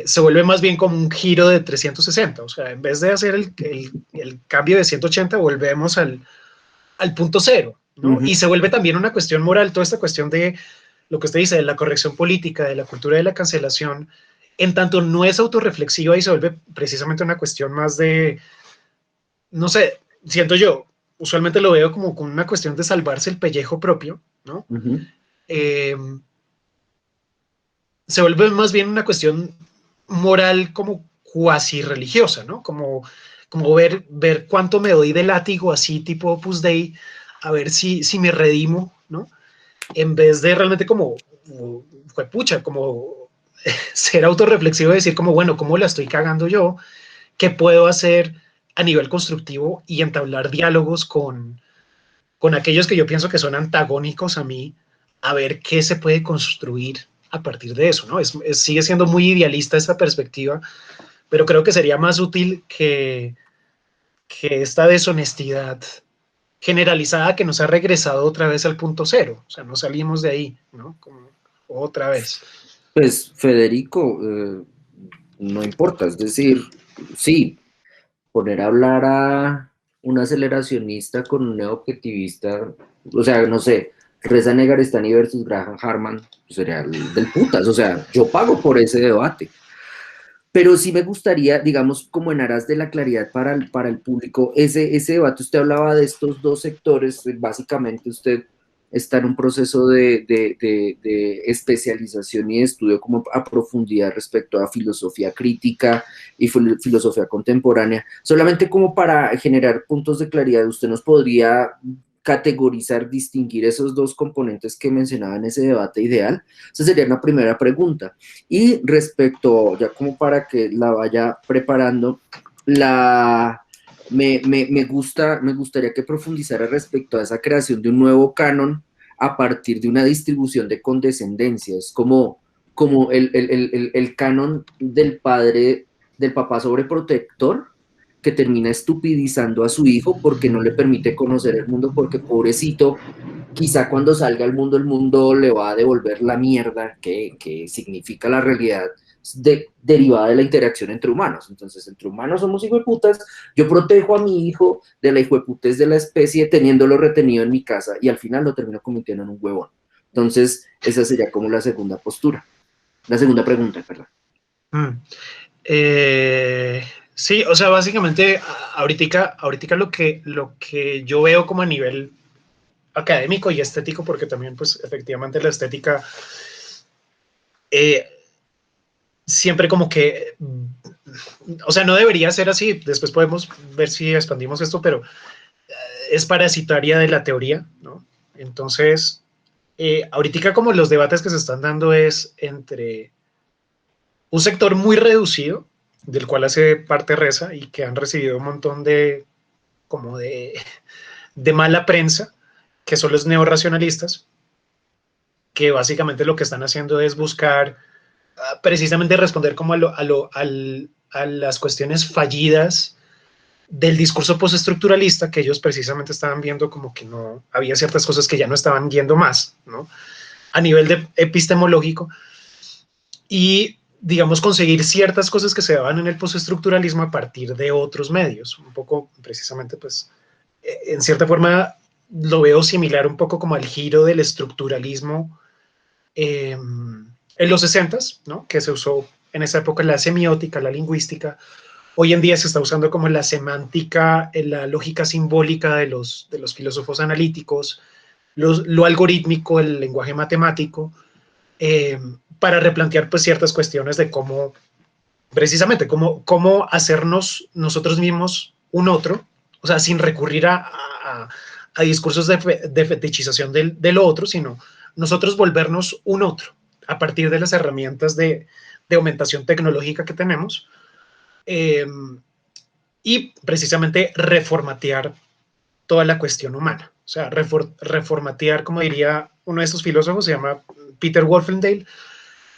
se vuelve más bien como un giro de 360. O sea, en vez de hacer el cambio de 180, volvemos al punto cero, ¿no? Y se vuelve también una cuestión moral, toda esta cuestión de lo que usted dice, de la corrección política, de la cultura de la cancelación, en tanto no es autorreflexiva y se vuelve precisamente una cuestión más de, no sé, siento yo, usualmente lo veo como con una cuestión de salvarse el pellejo propio, ¿no? Eh, se vuelve más bien una cuestión moral como cuasi religiosa, ¿no? Como ver cuánto me doy de látigo, así tipo Opus Dei, a ver si me redimo, ¿no? En vez de realmente como, fue pucha, como ser autorreflexivo y decir como, bueno, ¿cómo la estoy cagando yo? ¿Qué puedo hacer a nivel constructivo y entablar diálogos con aquellos que yo pienso que son antagónicos a mí, a ver qué se puede construir a partir de eso, ¿no? Sigue siendo muy idealista esta perspectiva, pero creo que sería más útil que esta deshonestidad generalizada que nos ha regresado otra vez al punto cero, o sea, no salimos de ahí, ¿no? Como otra vez. Pues Federico, no importa, es decir, sí, poner a hablar a un aceleracionista con un neoobjetivista, o sea, no sé, Reza Negarestani versus Graham Harman, pues sería del putas, o sea, yo pago por ese debate. Pero sí me gustaría, digamos, como en aras de la claridad para el público, ese debate, usted hablaba de estos dos sectores, básicamente usted está en un proceso de especialización y de estudio como a profundidad respecto a filosofía crítica y filosofía contemporánea. Solamente como para generar puntos de claridad, ¿usted nos podría categorizar, distinguir esos dos componentes que mencionaba en ese debate ideal? Esa sería una primera pregunta. Y respecto, ya como para que la vaya preparando, la, me gustaría que profundizara respecto a esa creación de un nuevo canon a partir de una distribución de condescendencias, como el canon del padre, del papá sobreprotector, que termina estupidizando a su hijo porque no le permite conocer el mundo, porque pobrecito, quizá cuando salga al mundo, el mundo le va a devolver la mierda que significa la realidad derivada de la interacción entre humanos. Entonces, entre humanos somos hijueputas, yo protejo a mi hijo de la hijueputez de la especie teniéndolo retenido en mi casa y al final lo termino convirtiendo en un huevón. Entonces, esa sería como la segunda postura, la segunda pregunta, perdón. Mm. Eh, sí, o sea, básicamente, ahorita lo que yo veo como a nivel académico y estético, porque también, pues, efectivamente la estética eh, siempre como que, o sea, no debería ser así. Después podemos ver si expandimos esto, pero es parasitaria de la teoría, ¿no? Entonces, ahorita como los debates que se están dando es entre un sector muy reducido, del cual hace parte Reza y que han recibido un montón de, como de mala prensa, que son los neorracionalistas, que básicamente lo que están haciendo es buscar precisamente responder como a las cuestiones fallidas del discurso postestructuralista, que ellos precisamente estaban viendo como que no había ciertas cosas que ya no estaban viendo más, ¿no? A nivel de epistemológico, y digamos conseguir ciertas cosas que se daban en el postestructuralismo a partir de otros medios, un poco precisamente pues en cierta forma lo veo similar un poco como al giro del estructuralismo en los 60s, ¿no? Que se usó en esa época la semiótica, la lingüística. Hoy en día se está usando como la semántica, la lógica simbólica de los filósofos analíticos, lo algorítmico, el lenguaje matemático, eh, para replantear pues ciertas cuestiones de cómo, precisamente, cómo hacernos nosotros mismos un otro, o sea, sin recurrir a discursos de fetichización del otro, sino nosotros volvernos un otro a partir de las herramientas de aumentación tecnológica que tenemos, eh, y precisamente reformatear toda la cuestión humana. O sea, reformatear, como diría uno de estos filósofos, se llama Peter Wolfendale,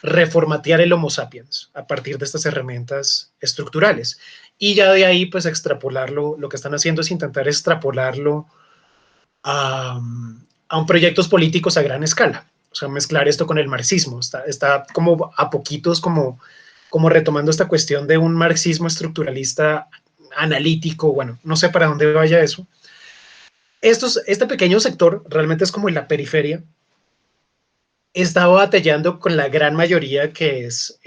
reformatear el Homo sapiens a partir de estas herramientas estructurales. Y ya de ahí, pues extrapolarlo, lo que están haciendo es intentar extrapolarlo a, a un proyectos políticos a gran escala. O sea, mezclar esto con el marxismo. Está como a poquitos, como retomando esta cuestión de un marxismo estructuralista analítico. Bueno, no sé para dónde vaya eso. Este pequeño sector realmente es como en la periferia, estaba batallando con la gran mayoría que es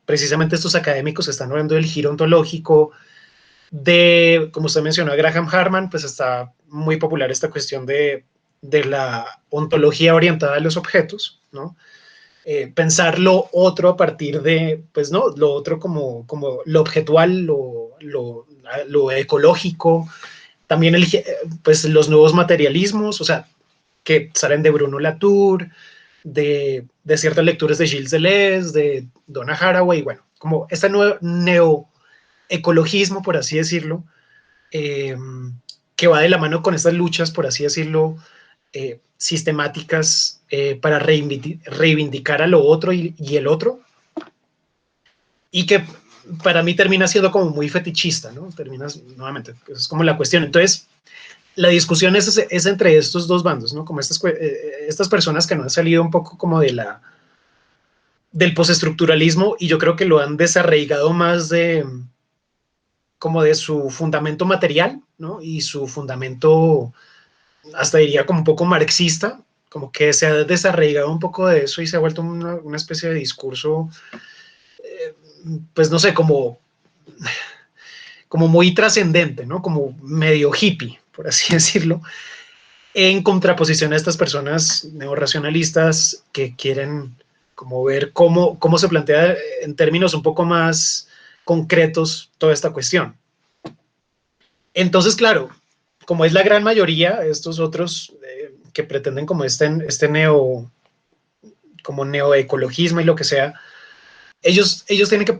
precisamente estos académicos que están hablando del giro ontológico, de, como usted mencionó a Graham Harman, pues está muy popular esta cuestión de la ontología orientada a los objetos, ¿no? Pensar lo otro a partir de, pues no, lo otro como lo objetual, lo ecológico, también pues los nuevos materialismos, o sea, que salen de Bruno Latour, de ciertas lecturas de Gilles Deleuze, de Donna Haraway, bueno, como este nuevo neoecologismo, por así decirlo, eh, que va de la mano con estas luchas, por así decirlo, sistemáticas para reivindicar a lo otro y el otro, y que para mí termina siendo como muy fetichista, ¿no? Terminas, nuevamente, es como la cuestión. Entonces, la discusión es entre estos dos bandos, ¿no? Como estas personas que no han salido un poco como del postestructuralismo y yo creo que lo han desarraigado más como de su fundamento material, ¿no? Y su fundamento, hasta diría como un poco marxista, como que se ha desarraigado un poco de eso y se ha vuelto una especie de discurso pues no sé, como muy trascendente, ¿no? Como medio hippie, por así decirlo, en contraposición a estas personas neorracionalistas que quieren como ver cómo se plantea en términos un poco más concretos toda esta cuestión. Entonces, claro, como es la gran mayoría, estos otros que pretenden como este como neoecologismo y lo que sea, ellos tienen que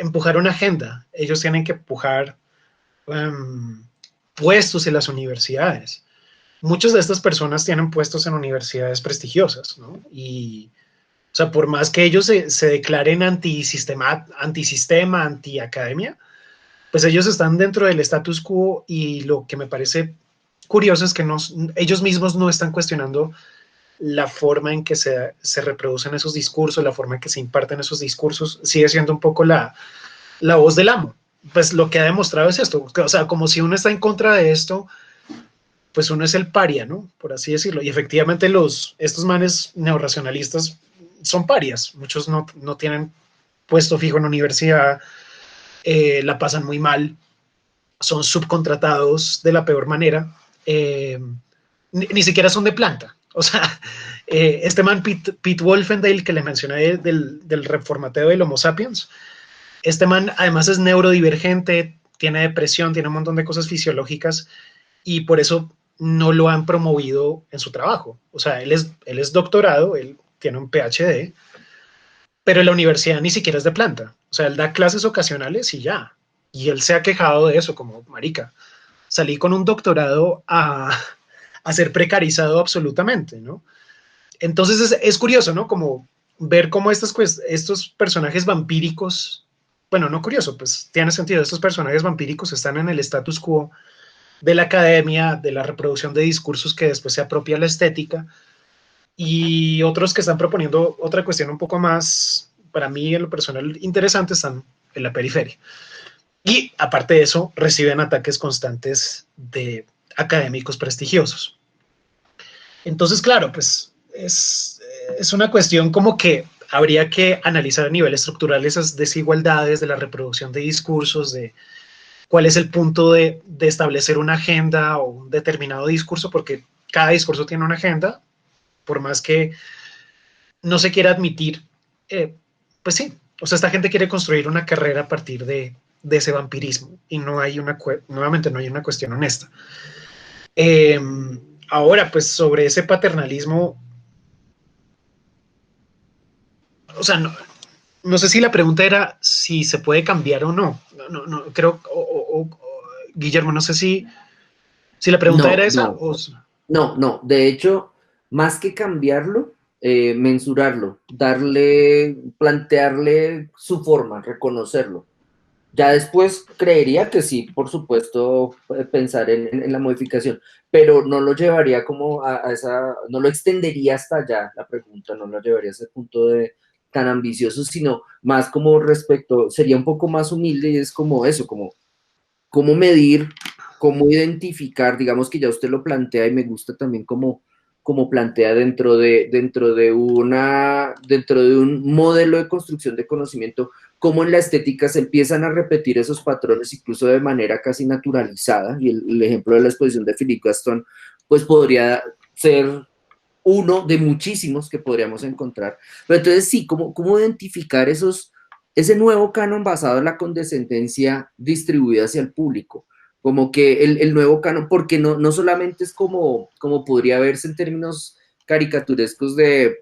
empujar una agenda, ellos tienen que empujar puestos en las universidades. Muchas de estas personas tienen puestos en universidades prestigiosas, ¿no? Y, o sea, por más que ellos se declaren antisistema, antiacademia, pues ellos están dentro del status quo y lo que me parece curioso es que ellos mismos no están cuestionando la forma en que se reproducen esos discursos, la forma en que se imparten esos discursos, sigue siendo un poco la voz del amo. Pues lo que ha demostrado es esto, o sea, como si uno está en contra de esto, pues uno es el paria, ¿no? Por así decirlo. Y efectivamente estos manes neorracionalistas son parias. Muchos no tienen puesto fijo en la universidad, la pasan muy mal, son subcontratados de la peor manera, ni siquiera son de planta. O sea, este man Pete Wolfendale que le mencioné del reformateo del Homo sapiens, este man además es neurodivergente, tiene depresión, tiene un montón de cosas fisiológicas y por eso no lo han promovido en su trabajo. O sea, él es doctorado, él tiene un PhD, pero en la universidad ni siquiera es de planta. O sea, él da clases ocasionales y ya. Y él se ha quejado de eso, como marica. Salí con un doctorado a ser precarizado absolutamente, ¿no? Entonces es curioso, ¿no? Como ver cómo estos personajes vampíricos, bueno, no curioso, pues tiene sentido, estos personajes vampíricos están en el status quo de la academia, de la reproducción de discursos que después se apropia la estética, y otros que están proponiendo otra cuestión un poco más, para mí en lo personal, interesante, están en la periferia. Y aparte de eso, reciben ataques constantes de académicos prestigiosos. Entonces, claro, pues es una cuestión como que habría que analizar a nivel estructural esas desigualdades de la reproducción de discursos, de cuál es el punto de establecer una agenda o un determinado discurso, porque cada discurso tiene una agenda, por más que no se quiera admitir, pues sí, o sea, esta gente quiere construir una carrera a partir de ese vampirismo y nuevamente no hay una cuestión honesta. Eh, Ahora, pues sobre ese paternalismo, o sea, no sé si la pregunta era si se puede cambiar o no. No creo, Guillermo, no sé si la pregunta No, era esa no, o... no, no. De hecho, más que cambiarlo, mensurarlo, plantearle su forma, reconocerlo. Ya después creería que sí, por supuesto, pensar en la modificación, pero no lo llevaría como a esa, no lo extendería hasta allá la pregunta, no lo llevaría a ese punto de tan ambicioso, sino más como respecto, sería un poco más humilde y es como eso, como cómo medir, cómo identificar, digamos que ya usted lo plantea y me gusta también como plantea dentro de un modelo de construcción de conocimiento, cómo en la estética se empiezan a repetir esos patrones incluso de manera casi naturalizada, y el ejemplo de la exposición de Philippe Gaston, pues podría ser uno de muchísimos que podríamos encontrar. Pero entonces sí, ¿cómo identificar ese nuevo canon basado en la condescendencia distribuida hacia el público? Como que el nuevo canon, porque no solamente es como podría verse en términos caricaturescos de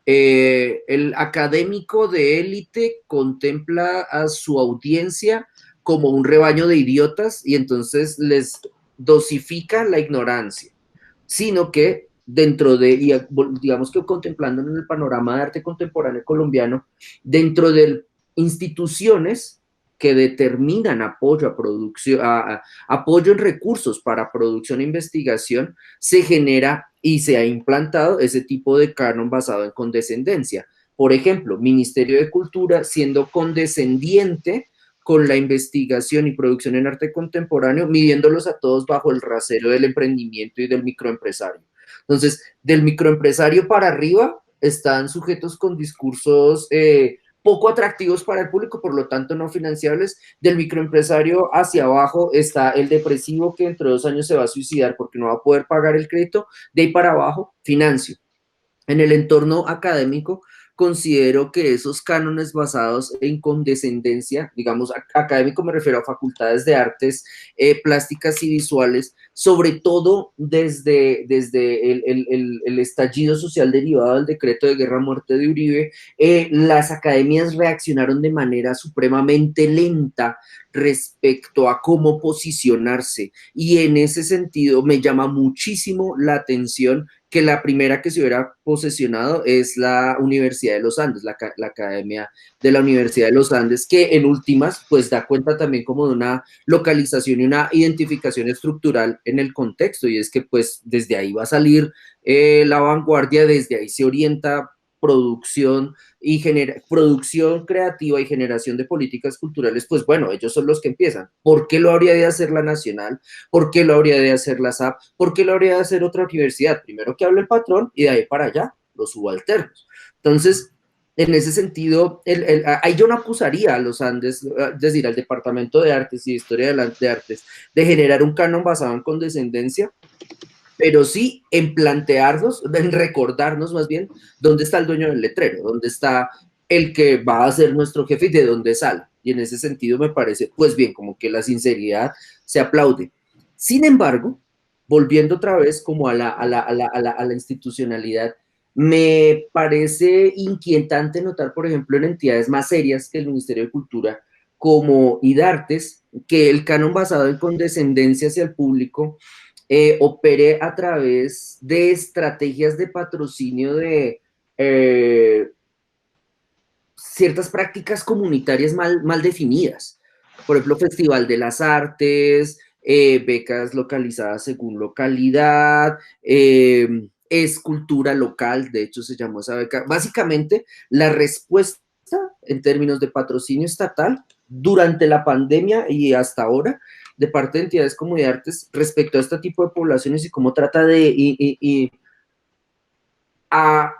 el académico de élite contempla a su audiencia como un rebaño de idiotas y entonces les dosifica la ignorancia, sino que dentro de, digamos que contemplando en el panorama de arte contemporáneo colombiano, dentro de instituciones que determinan apoyo a producción, apoyo en recursos para producción e investigación, se genera y se ha implantado ese tipo de canon basado en condescendencia. Por ejemplo, Ministerio de Cultura siendo condescendiente con la investigación y producción en arte contemporáneo, midiéndolos a todos bajo el rasero del emprendimiento y del microempresario. Entonces, del microempresario para arriba están sujetos con discursos poco atractivos para el público, por lo tanto no financiables. Del microempresario hacia abajo está el depresivo que dentro de 2 años se va a suicidar porque no va a poder pagar el crédito. De ahí para abajo, financio. En el entorno académico, considero que esos cánones basados en condescendencia, digamos, académico me refiero a facultades de artes plásticas y visuales, sobre todo desde el estallido social derivado del decreto de guerra-muerte de Uribe, las academias reaccionaron de manera supremamente lenta respecto a cómo posicionarse. Y en ese sentido me llama muchísimo la atención que la primera que se hubiera posesionado es la Universidad de los Andes, la Academia de la Universidad de los Andes, que en últimas pues da cuenta también como de una localización y una identificación estructural en el contexto, y es que pues desde ahí va a salir la vanguardia, desde ahí se orienta producción y producción creativa y generación de políticas culturales, pues bueno, ellos son los que empiezan. ¿Por qué lo habría de hacer la Nacional? ¿Por qué lo habría de hacer la SAP? ¿Por qué lo habría de hacer otra universidad? Primero que hable el patrón y de ahí para allá los subalternos. Entonces, en ese sentido, ahí yo no acusaría a los Andes, es decir, al Departamento de Artes y Historia de Artes, de generar un canon basado en condescendencia, pero sí en plantearnos, en recordarnos más bien dónde está el dueño del letrero, dónde está el que va a ser nuestro jefe y de dónde sale. Y en ese sentido me parece, pues bien, como que la sinceridad se aplaude. Sin embargo, volviendo otra vez como a la institucionalidad, me parece inquietante notar, por ejemplo, en entidades más serias que el Ministerio de Cultura, como IDARTES, que el canon basado en condescendencia hacia el público opere a través de estrategias de patrocinio de ciertas prácticas comunitarias mal definidas. Por ejemplo, Festival de las Artes, becas localizadas según localidad, escultura local, de hecho se llamó esa beca. Básicamente, la respuesta en términos de patrocinio estatal durante la pandemia y hasta ahora de parte de entidades como de artes respecto a este tipo de poblaciones y cómo trata de a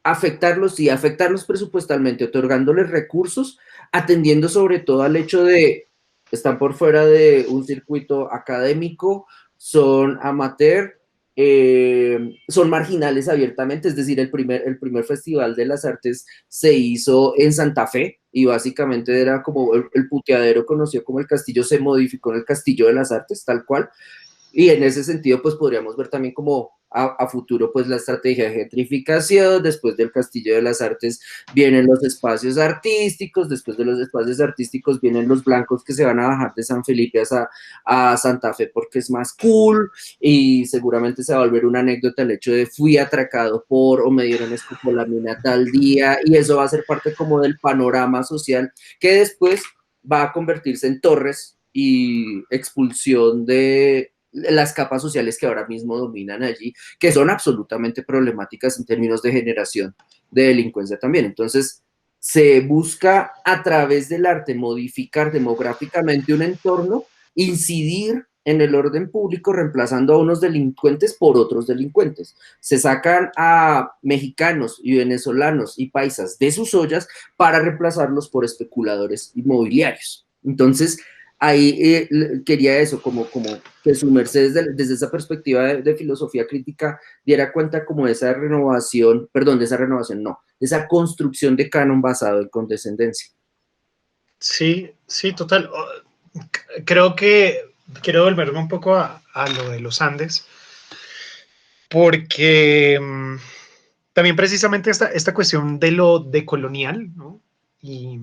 afectarlos y afectarlos presupuestalmente, otorgándoles recursos, atendiendo sobre todo al hecho de están por fuera de un circuito académico, son amateur, son marginales abiertamente, es decir, el primer Festival de las Artes se hizo en Santa Fe y básicamente era como el puteadero conocido como el castillo, se modificó en el Castillo de las Artes, tal cual, y en ese sentido, pues podríamos ver también como a futuro, pues la estrategia de gentrificación, después del Castillo de las Artes vienen los espacios artísticos, después de los espacios artísticos vienen los blancos que se van a bajar de San Felipe a Santa Fe porque es más cool y seguramente se va a volver una anécdota el hecho de fui atracado por o me dieron escopolamina tal día y eso va a ser parte como del panorama social que después va a convertirse en torres y expulsión de las capas sociales que ahora mismo dominan allí, que son absolutamente problemáticas en términos de generación de delincuencia también. Entonces, se busca a través del arte modificar demográficamente un entorno, incidir en el orden público reemplazando a unos delincuentes por otros delincuentes. Se sacan a mexicanos y venezolanos y paisas de sus ollas para reemplazarlos por especuladores inmobiliarios. Entonces, ahí quería eso, como que su merced desde esa perspectiva de filosofía crítica diera cuenta como de esa renovación, perdón, de esa renovación, no, de esa construcción de canon basado en condescendencia. Sí, sí, total. Creo que quiero volverme un poco a lo de los Andes, porque también precisamente esta cuestión de lo decolonial, ¿no? Y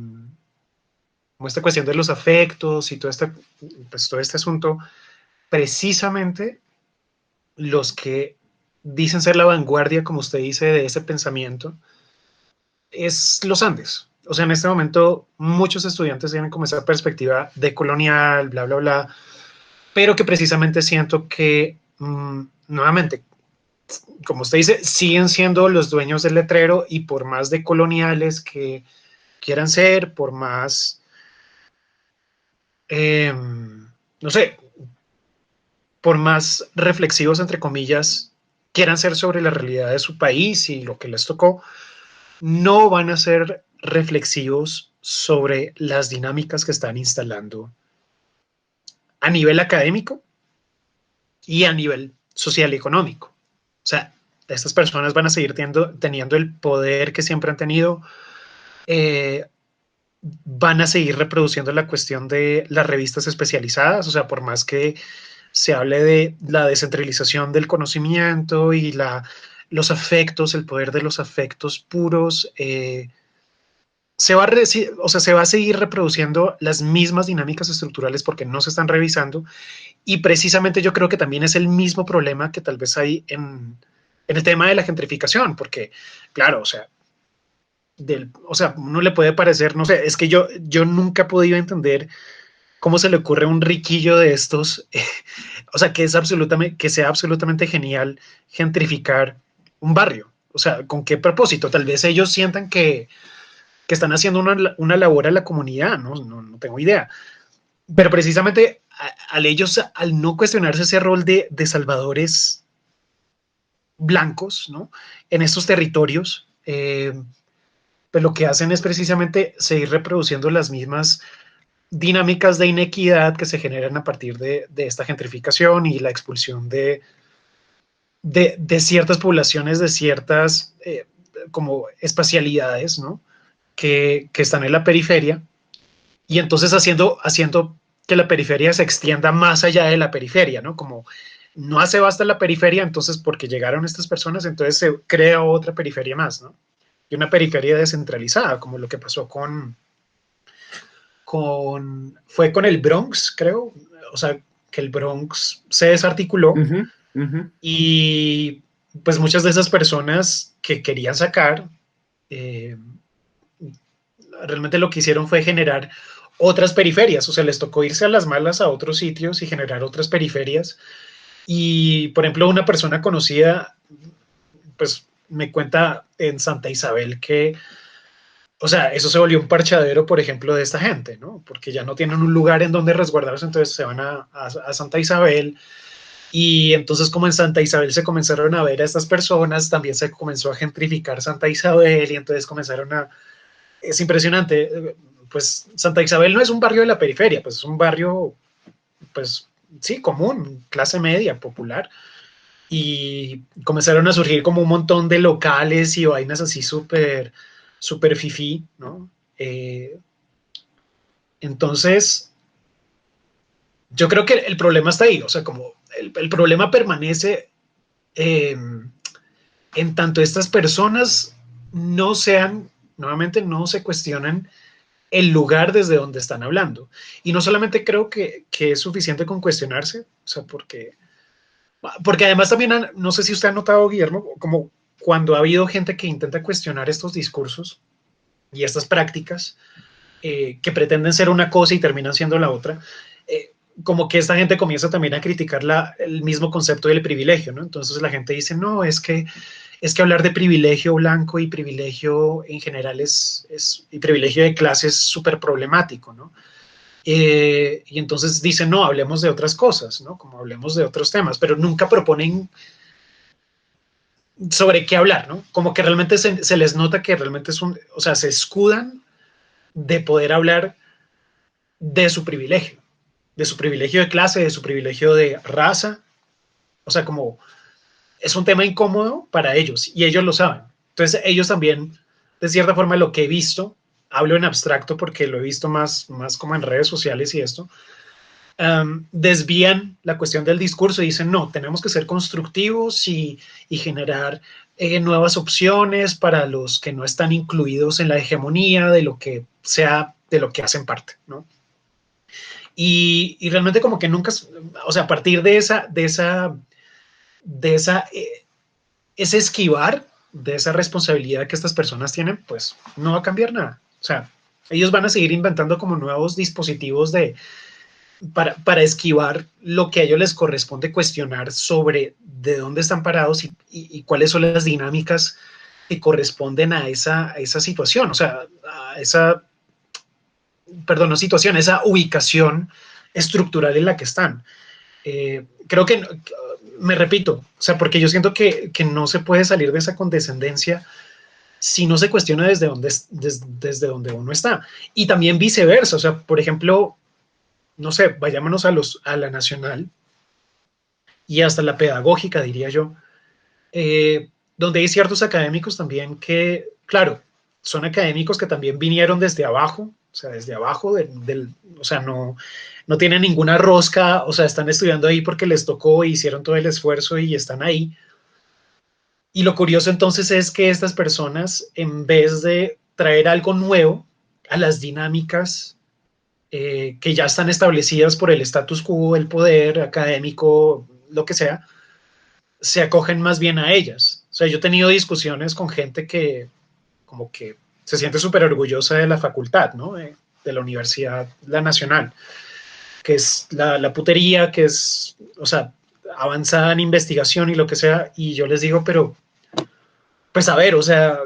como esta cuestión de los afectos y pues, todo este asunto, precisamente los que dicen ser la vanguardia, como usted dice, de ese pensamiento, es los Andes. O sea, en este momento muchos estudiantes tienen como esa perspectiva decolonial, bla, bla, bla, pero que precisamente siento que, nuevamente, como usted dice, siguen siendo los dueños del letrero y por más decoloniales que quieran ser, por más, no sé, por más reflexivos, entre comillas, quieran ser sobre la realidad de su país y lo que les tocó, no van a ser reflexivos sobre las dinámicas que están instalando a nivel académico y a nivel social y económico. O sea, estas personas van a seguir teniendo el poder que siempre han tenido, eh, van a seguir reproduciendo la cuestión de las revistas especializadas, o sea, por más que se hable de la descentralización del conocimiento y los afectos, el poder de los afectos puros, o sea, se va a seguir reproduciendo las mismas dinámicas estructurales porque no se están revisando, y precisamente yo creo que también es el mismo problema que tal vez hay en el tema de la gentrificación, porque claro, o sea, uno le puede parecer, no sé, es que yo nunca he podido entender cómo se le ocurre a un riquillo de estos, o sea, que sea absolutamente genial gentrificar un barrio. O sea, ¿con qué propósito? Tal vez ellos sientan que están haciendo una labor a la comunidad, no tengo idea. Pero precisamente al no cuestionarse ese rol de salvadores blancos, ¿no? En estos territorios, pues lo que hacen es precisamente seguir reproduciendo las mismas dinámicas de inequidad que se generan a partir de esta gentrificación y la expulsión de ciertas poblaciones, de ciertas como espacialidades, ¿no? Que están en la periferia, y entonces haciendo que la periferia se extienda más allá de la periferia, ¿no? Como no hace basta la periferia, entonces porque llegaron estas personas, entonces se crea otra periferia más, ¿no? Y una periferia descentralizada, como lo que pasó fue con el Bronx, creo, o sea, que el Bronx se desarticuló, y pues muchas de esas personas que querían sacar, eh, realmente lo que hicieron fue generar otras periferias, o sea, les tocó irse a las malas a otros sitios y generar otras periferias. Y, por ejemplo, una persona conocida, pues me cuenta en Santa Isabel que, o sea, eso se volvió un parchadero, por ejemplo, de esta gente, ¿no? Porque ya no tienen un lugar en donde resguardarse, entonces se van a Santa Isabel. Y entonces, como en Santa Isabel se comenzaron a ver a estas personas, también se comenzó a gentrificar Santa Isabel, y entonces comenzaron a... Es impresionante, pues Santa Isabel no es un barrio de la periferia, pues es un barrio, pues sí, común, clase media, popular, y comenzaron a surgir como un montón de locales y vainas así súper, súper fifí, ¿no? Eh, entonces, yo creo que el problema está ahí, o sea, como el problema permanece, eh, en tanto estas personas no sean, nuevamente no se cuestionan el lugar desde donde están hablando. Y no solamente creo que es suficiente con cuestionarse, o sea, porque además también, no sé si usted ha notado, Guillermo, como cuando ha habido gente que intenta cuestionar estos discursos y estas prácticas, que pretenden ser una cosa y terminan siendo la otra, como que esta gente comienza también a criticar el mismo concepto del privilegio, ¿no? Entonces la gente dice, no, es que hablar de privilegio blanco y privilegio en general y privilegio de clase es súper problemático, ¿no? Y entonces dicen, no, hablemos de otras cosas, ¿no? Como hablemos de otros temas, pero nunca proponen sobre qué hablar, ¿no? Como que realmente se les nota que realmente o sea, se escudan de poder hablar de su privilegio de clase, de su privilegio de raza, o sea, como es un tema incómodo para ellos y ellos lo saben. Entonces ellos también, de cierta forma, lo que he visto, hablo en abstracto porque lo he visto más como en redes sociales y esto, desvían la cuestión del discurso y dicen, no, tenemos que ser constructivos y generar nuevas opciones para los que no están incluidos en la hegemonía de lo que sea, de lo que hacen parte, ¿no? Y realmente como que nunca, o sea, a partir de ese esquivar de esa responsabilidad que estas personas tienen, pues no va a cambiar nada. O sea, ellos van a seguir inventando como nuevos dispositivos para esquivar lo que a ellos les corresponde cuestionar sobre de dónde están parados y cuáles son las dinámicas que corresponden a esa situación, o sea, a esa, perdón, no situación, esa ubicación estructural en la que están. Creo que, me repito, o sea, porque yo siento que no se puede salir de esa condescendencia si no se cuestiona desde donde uno está. Y también viceversa, o sea, por ejemplo, no sé, vayámonos a la nacional y hasta la pedagógica, diría yo, donde hay ciertos académicos también que, claro, son académicos que también vinieron desde abajo, o sea, desde abajo, o sea, no tienen ninguna rosca, o sea, están estudiando ahí porque les tocó, hicieron todo el esfuerzo y están ahí. Y lo curioso entonces es que estas personas, en vez de traer algo nuevo a las dinámicas que ya están establecidas por el status quo, el poder académico, lo que sea, se acogen más bien a ellas. O sea, yo he tenido discusiones con gente que como que se siente súper orgullosa de la facultad, ¿no? De la Universidad La Nacional, que es la putería, que es, o sea, avanzada en investigación y lo que sea, y yo les digo, pero, pues a ver, o sea,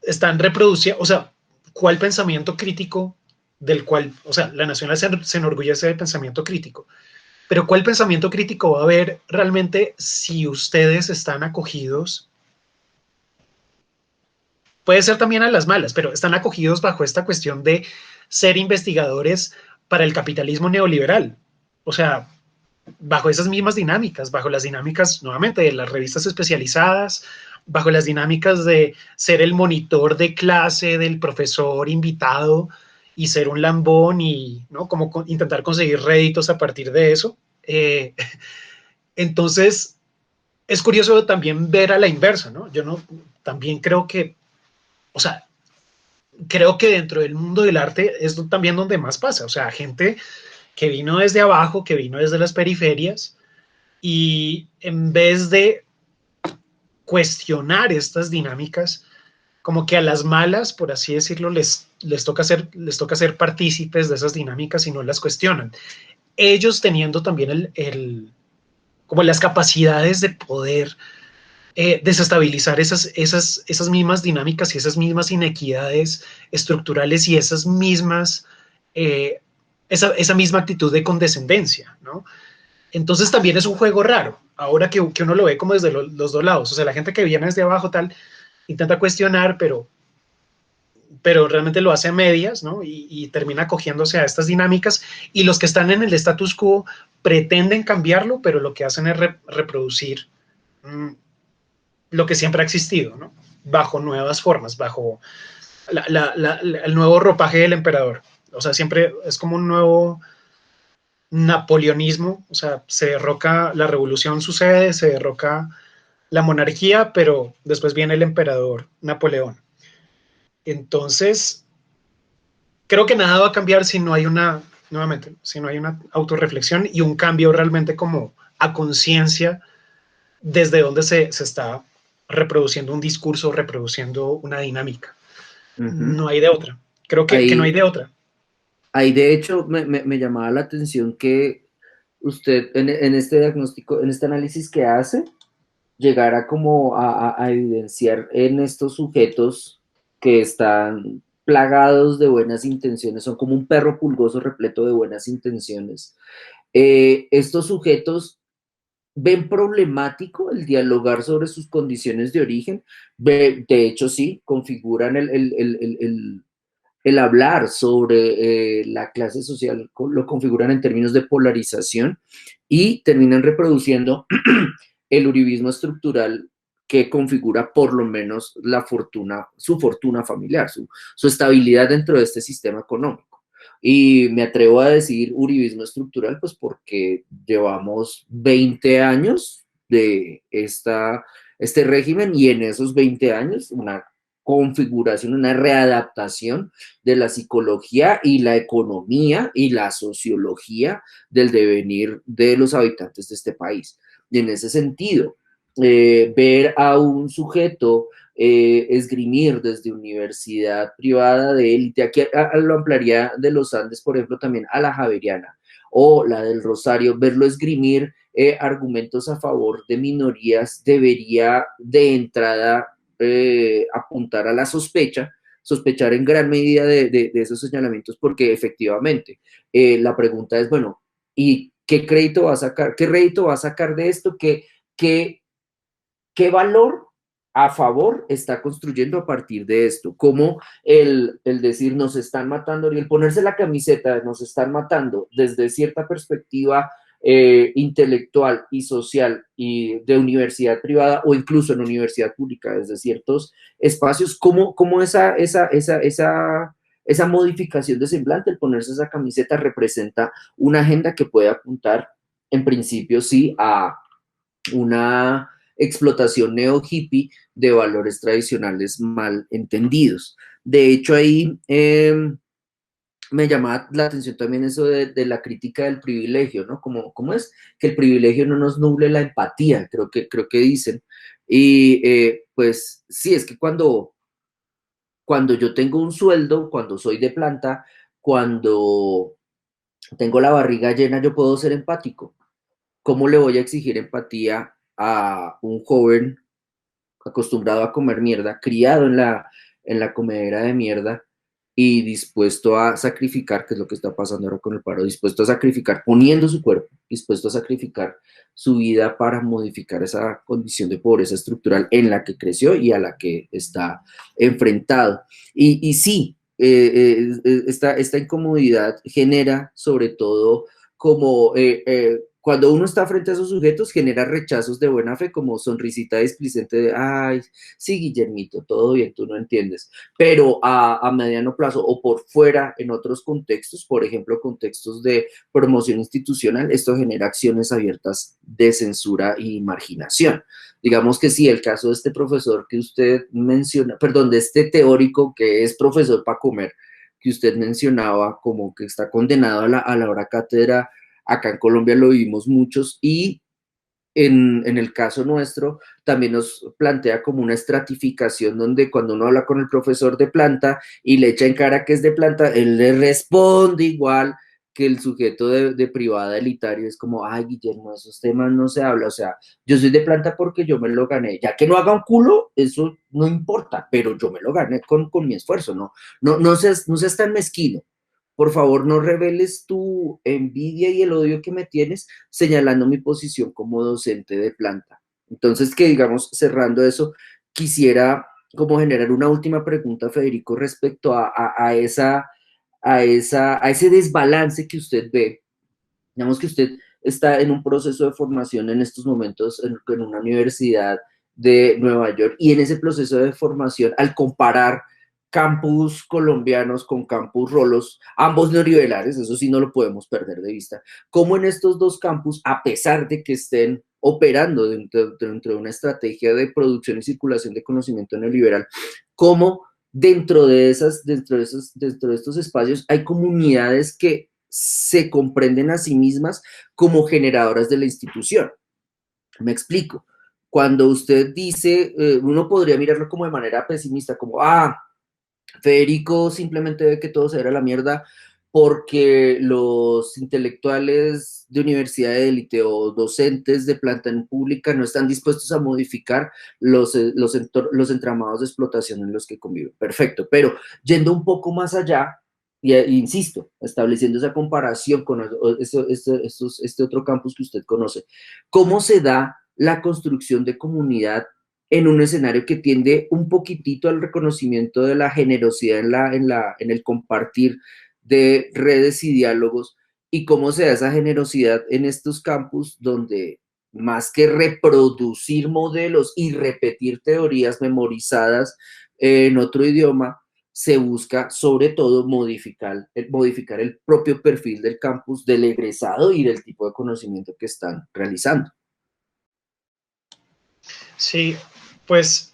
están reproduciendo, o sea, ¿cuál pensamiento crítico del cual, o sea, la Nacional se enorgullece del pensamiento crítico, pero ¿cuál pensamiento crítico va a haber realmente si ustedes están acogidos? Puede ser también a las malas, pero están acogidos bajo esta cuestión de ser investigadores para el capitalismo neoliberal. O sea, bajo esas mismas dinámicas, bajo las dinámicas nuevamente de las revistas especializadas, bajo las dinámicas de ser el monitor de clase del profesor invitado y ser un lambón y ¿no? como intentar conseguir réditos a partir de eso. Entonces, es curioso también ver a la inversa, ¿no? Yo no, también creo que, o sea, creo que dentro del mundo del arte es también donde más pasa, o sea, gente que vino desde abajo, que vino desde las periferias y en vez de cuestionar estas dinámicas, como que a las malas, por así decirlo, les toca ser partícipes de esas dinámicas y no las cuestionan. Ellos teniendo también como las capacidades de poder desestabilizar esas mismas dinámicas y esas mismas inequidades estructurales y esas mismas, esa misma actitud de condescendencia, ¿no? Entonces también es un juego raro, ahora que uno lo ve como desde los dos lados, o sea, la gente que viene desde abajo tal intenta cuestionar, pero realmente lo hace a medias, ¿no? Y termina cogiéndose a estas dinámicas y los que están en el status quo pretenden cambiarlo, pero lo que hacen es reproducir mmm, lo que siempre ha existido, ¿no? Bajo nuevas formas, bajo el nuevo ropaje del emperador. O sea, siempre es como un nuevo napoleonismo, o sea, se derroca, la revolución sucede, se derroca la monarquía, pero después viene el emperador Napoleón. Entonces, creo que nada va a cambiar si no hay nuevamente, si no hay una autorreflexión y un cambio realmente como a conciencia desde donde se está reproduciendo un discurso, reproduciendo una dinámica. Ujú. No hay de otra. Creo que no hay Ahí, de otra. ahí de hecho me llamaba la atención que usted en este diagnóstico, en este análisis que hace, llegara como a evidenciar en estos sujetos que están plagados de buenas intenciones, son como un perro pulgoso repleto de buenas intenciones. Estos sujetos ven problemático el dialogar sobre sus condiciones de origen. De hecho, sí, configuran el hablar sobre la clase social, lo configuran en términos de polarización y terminan reproduciendo el uribismo estructural que configura por lo menos la fortuna, su fortuna familiar, su estabilidad dentro de este sistema económico. Y me atrevo a decir uribismo estructural, pues porque llevamos 20 años de este régimen y en esos 20 años una configuración, una readaptación de la psicología y la economía y la sociología del devenir de los habitantes de este país. Y en ese sentido, ver a un sujeto esgrimir desde universidad privada de élite, aquí lo ampliaría de los Andes, por ejemplo, también a la Javeriana o la del Rosario, verlo esgrimir argumentos a favor de minorías debería de entrada apuntar a la sospecha, sospechar en gran medida de esos señalamientos, porque efectivamente la pregunta es, bueno, ¿y qué crédito va a sacar? ¿Qué rédito va a sacar de esto? ¿Qué valor a favor está construyendo a partir de esto, como el decir nos están matando y el ponerse la camiseta de nos están matando desde cierta perspectiva intelectual y social y de universidad privada o incluso en universidad pública desde ciertos espacios, como esa modificación de semblante, el ponerse esa camiseta representa una agenda que puede apuntar en principio sí a una explotación neo-hippie de valores tradicionales mal entendidos. De hecho, ahí me llama la atención también eso de la crítica del privilegio, ¿no? ¿Cómo es? Que el privilegio no nos nuble la empatía, creo que dicen. Y pues sí, es que cuando yo tengo un sueldo, cuando soy de planta, cuando tengo la barriga llena, yo puedo ser empático. ¿Cómo le voy a exigir empatía a un joven acostumbrado a comer mierda, criado en la comedera de mierda y dispuesto a sacrificar, que es lo que está pasando ahora con el paro, dispuesto a sacrificar, poniendo su cuerpo, dispuesto a sacrificar su vida para modificar esa condición de pobreza estructural en la que creció y a la que está enfrentado? Y sí, esta incomodidad genera sobre todo como cuando uno está frente a esos sujetos, genera rechazos de buena fe, como sonrisita displicente de, ay, sí, Guillermito, todo bien, tú no entiendes. Pero a mediano plazo o por fuera, en otros contextos, por ejemplo, contextos de promoción institucional, esto genera acciones abiertas de censura y marginación. Digamos que sí, el caso de este profesor que usted menciona, perdón, de este teórico que es profesor para comer, que usted mencionaba como que está condenado a la hora cátedra. Acá en Colombia lo vivimos muchos y en el caso nuestro también nos plantea como una estratificación donde cuando uno habla con el profesor de planta y le echa en cara que es de planta, él le responde igual que el sujeto de privada elitario. Es como, ay, Guillermo, esos temas no se habla. O sea, yo soy de planta porque yo me lo gané. Ya que no haga un culo, eso no importa, pero yo me lo gané con mi esfuerzo, ¿no? No seas tan mezquino. Por favor, no reveles tu envidia y el odio que me tienes señalando mi posición como docente de planta. Entonces, que digamos, cerrando eso, quisiera como generar una última pregunta, Federico, respecto a ese desbalance que usted ve. Digamos que usted está en un proceso de formación en estos momentos en una universidad de Nueva York y en ese proceso de formación, al comparar campus colombianos con campus rolos, ambos neoliberales, eso sí no lo podemos perder de vista, como en estos dos campus, a pesar de que estén operando dentro de una estrategia de producción y circulación de conocimiento neoliberal, como dentro de estos espacios hay comunidades que se comprenden a sí mismas como generadoras de la institución. Me explico. Cuando usted dice, uno podría mirarlo como de manera pesimista, como, Federico simplemente ve que todo se va a la mierda porque los intelectuales de universidad de élite o docentes de planta en pública no están dispuestos a modificar los entramados de explotación en los que conviven. Perfecto, pero yendo un poco más allá, insisto, estableciendo esa comparación con este otro campus que usted conoce, ¿cómo se da la construcción de comunidad en un escenario que tiende un poquitito al reconocimiento de la generosidad en el compartir de redes y diálogos, y cómo se da esa generosidad en estos campus donde más que reproducir modelos y repetir teorías memorizadas en otro idioma, se busca sobre todo modificar el propio perfil del campus, del egresado y del tipo de conocimiento que están realizando. Sí, pues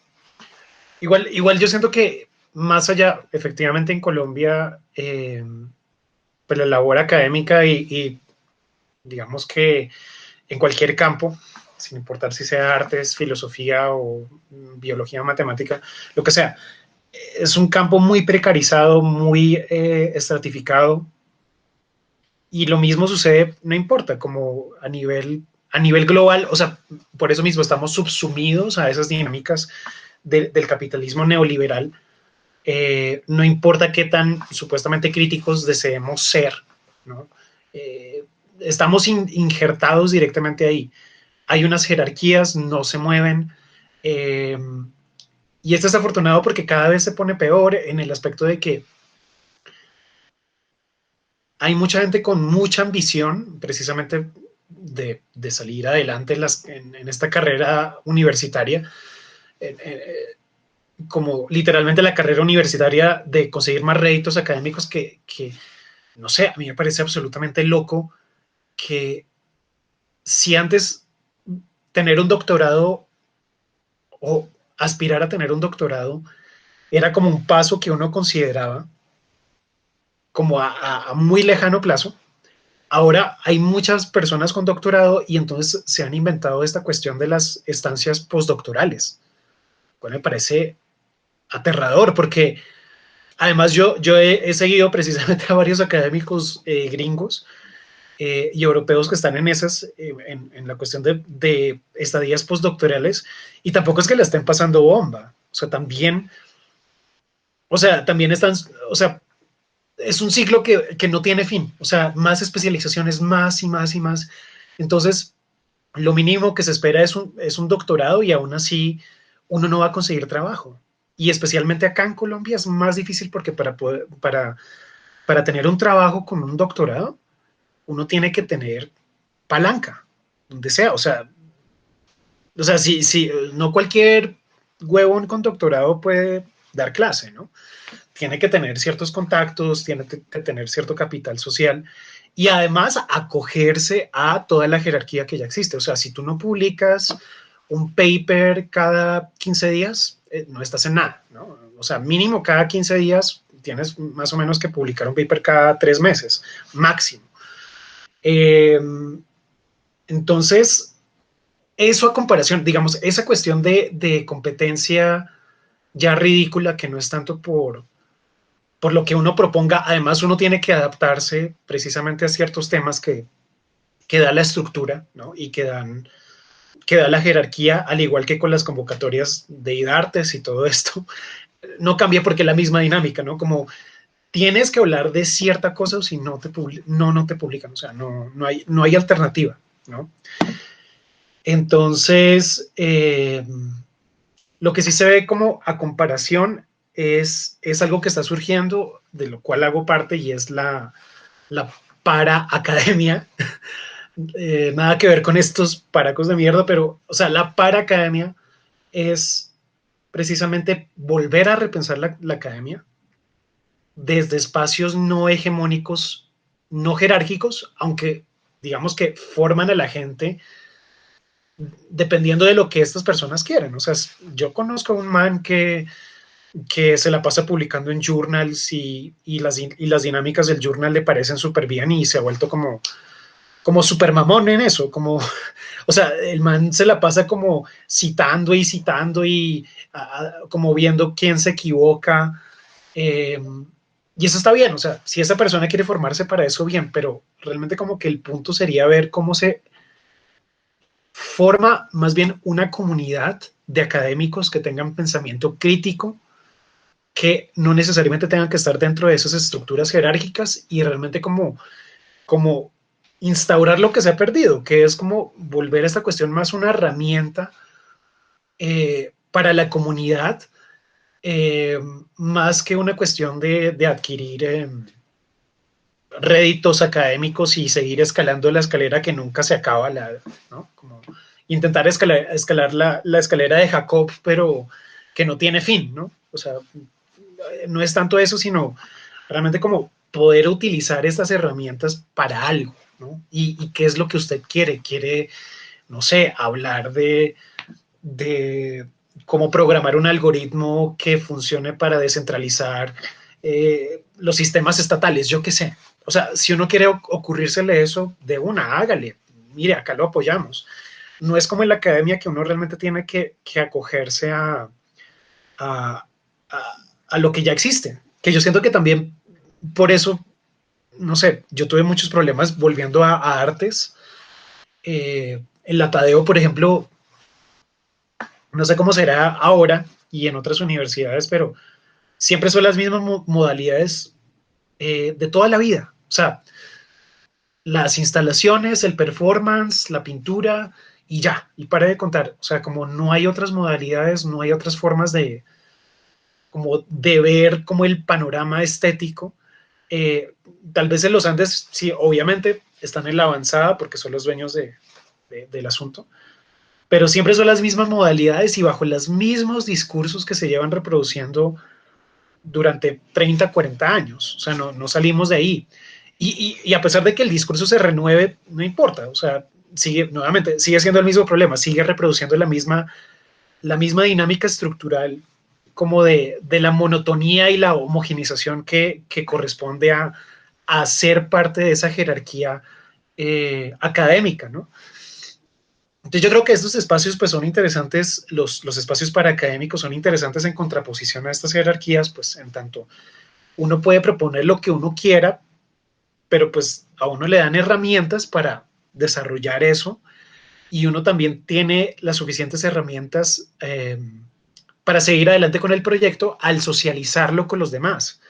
igual yo siento que más allá, efectivamente en Colombia, pues la labor académica y digamos que en cualquier campo, sin importar si sea artes, filosofía o biología, matemática, lo que sea, es un campo muy precarizado, muy estratificado, y lo mismo sucede, no importa, como a nivel global, o sea, por eso mismo estamos subsumidos a esas dinámicas del capitalismo neoliberal. No importa qué tan supuestamente críticos deseemos ser, ¿no? Estamos injertados directamente ahí. Hay unas jerarquías, no se mueven. Y esto es desafortunado porque cada vez se pone peor en el aspecto de que hay mucha gente con mucha ambición, precisamente de salir adelante en esta carrera universitaria, como literalmente la carrera universitaria de conseguir más réditos académicos que, no sé, a mí me parece absolutamente loco que si antes tener un doctorado o aspirar a tener un doctorado era como un paso que uno consideraba como a muy lejano plazo. Ahora hay muchas personas con doctorado y entonces se han inventado esta cuestión de las estancias postdoctorales, lo cual me parece aterrador porque además yo he seguido precisamente a varios académicos gringos y europeos que están en esas, en la cuestión de estadías postdoctorales y tampoco es que la estén pasando bomba, o sea, también están, o sea, es un ciclo que no tiene fin, o sea, más especializaciones, más y más y más. Entonces, lo mínimo que se espera es un doctorado y aún así uno no va a conseguir trabajo. Y especialmente acá en Colombia es más difícil porque para tener un trabajo con un doctorado, uno tiene que tener palanca, donde sea. O sea, si no cualquier huevón con doctorado puede dar clase, ¿no? Tiene que tener ciertos contactos, tiene que tener cierto capital social y además acogerse a toda la jerarquía que ya existe. O sea, si tú no publicas un paper cada 15 días, no estás en nada, ¿no? O sea, mínimo cada 15 días tienes más o menos que publicar un paper cada 3 meses, máximo. Eh, entonces, eso a comparación, digamos, esa cuestión de competencia ya ridícula que no es tanto por lo que uno proponga, además uno tiene que adaptarse precisamente a ciertos temas que da la estructura, ¿no? Y que da la jerarquía, al igual que con las convocatorias de IDARTES y todo esto, no cambia porque es la misma dinámica, ¿no? Como tienes que hablar de cierta cosa o si no no te publican, o sea, no hay alternativa, ¿no? Entonces, lo que sí se ve como a comparación es algo que está surgiendo, de lo cual hago parte y es la para academia. Nada que ver con estos paracos de mierda, pero, o sea, la para academia es precisamente volver a repensar la academia desde espacios no hegemónicos, no jerárquicos, aunque digamos que forman a la gente dependiendo de lo que estas personas quieren. O sea, yo conozco a un man que se la pasa publicando en journals y las dinámicas del journal le parecen súper bien y se ha vuelto como súper mamón en eso, como, o sea, el man se la pasa como citando y como viendo quién se equivoca. eh, y eso está bien, o sea, si esa persona quiere formarse para eso, bien, pero realmente como que el punto sería ver cómo se forma más bien una comunidad de académicos que tengan pensamiento crítico, que no necesariamente tengan que estar dentro de esas estructuras jerárquicas y realmente como instaurar lo que se ha perdido, que es como volver a esta cuestión más una herramienta para la comunidad, eh, más que una cuestión de adquirir réditos académicos y seguir escalando la escalera que nunca se acaba, ¿no? Como intentar escalar la escalera de Jacob, pero que no tiene fin, ¿no? O sea, no es tanto eso, sino realmente como poder utilizar estas herramientas para algo, ¿no? Y qué es lo que usted quiere. Quiere, no sé, hablar de cómo programar un algoritmo que funcione para descentralizar los sistemas estatales, yo qué sé. O sea, si uno quiere ocurrírsele eso, de una, hágale. Mire, acá lo apoyamos. No es como en la academia que uno realmente tiene que acogerse a, a, a lo que ya existe. Que yo siento que también por eso, no sé, yo tuve muchos problemas volviendo a artes. En la Tadeo, por ejemplo, no sé cómo será ahora y en otras universidades, pero siempre son las mismas modalidades de toda la vida. O sea, las instalaciones, el performance, la pintura y ya, y para de contar. O sea, como no hay otras modalidades, no hay otras formas como de ver como el panorama estético. Tal vez en los Andes, sí, obviamente están en la avanzada porque son los dueños del asunto, pero siempre son las mismas modalidades y bajo los mismos discursos que se llevan reproduciendo durante 30, 40 años. O sea, no salimos de ahí. Y a pesar de que el discurso se renueve, no importa. O sea, nuevamente, sigue siendo el mismo problema, sigue reproduciendo la misma dinámica estructural como de la monotonía y la homogenización que corresponde a ser parte de esa jerarquía académica, ¿no? Entonces yo creo que estos espacios pues son interesantes, los espacios para académicos son interesantes en contraposición a estas jerarquías, pues en tanto uno puede proponer lo que uno quiera, pero pues a uno le dan herramientas para desarrollar eso y uno también tiene las suficientes herramientas para seguir adelante con el proyecto al socializarlo con los demás.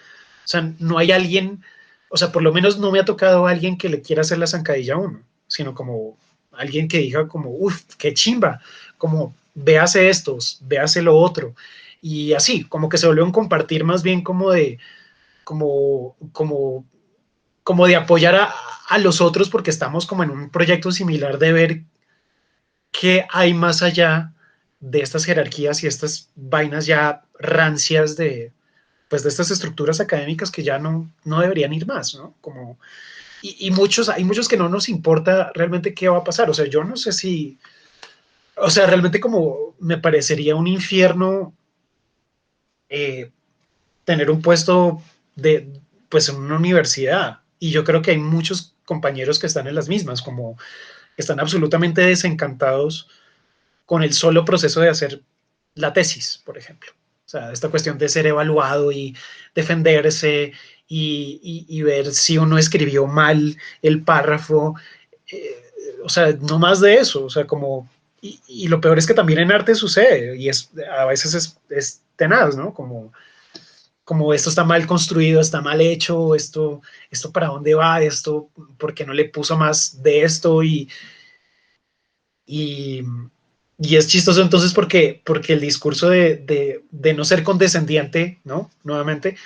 O sea, no hay alguien, o sea, por lo menos no me ha tocado alguien que le quiera hacer la zancadilla a uno, sino como alguien que diga como, uff, qué chimba, como véase estos, véase lo otro. Y así, como que se vuelve un compartir más bien como, como, como de apoyar a los otros porque estamos como en un proyecto similar de ver qué hay más allá de estas jerarquías y estas vainas ya rancias pues de estas estructuras académicas que ya no deberían ir más, ¿no? Como, hay muchos que no nos importa realmente qué va a pasar. O sea, yo no sé si, o sea, realmente como me parecería un infierno eh, tener un puesto pues en una universidad. Y yo creo que hay muchos compañeros que están en las mismas, como están absolutamente desencantados con el solo proceso de hacer la tesis, por ejemplo. O sea, esta cuestión de ser evaluado y defenderse y ver si uno escribió mal el párrafo. eh, o sea, no más de eso. O sea, como... Y lo peor es que también en arte sucede y a veces es tenaz, ¿no? Como esto está mal construido, está mal hecho, esto para dónde va, esto, ¿por qué no le puso más de esto? Y, y es chistoso entonces porque el discurso de no ser condescendiente, ¿no? Nuevamente,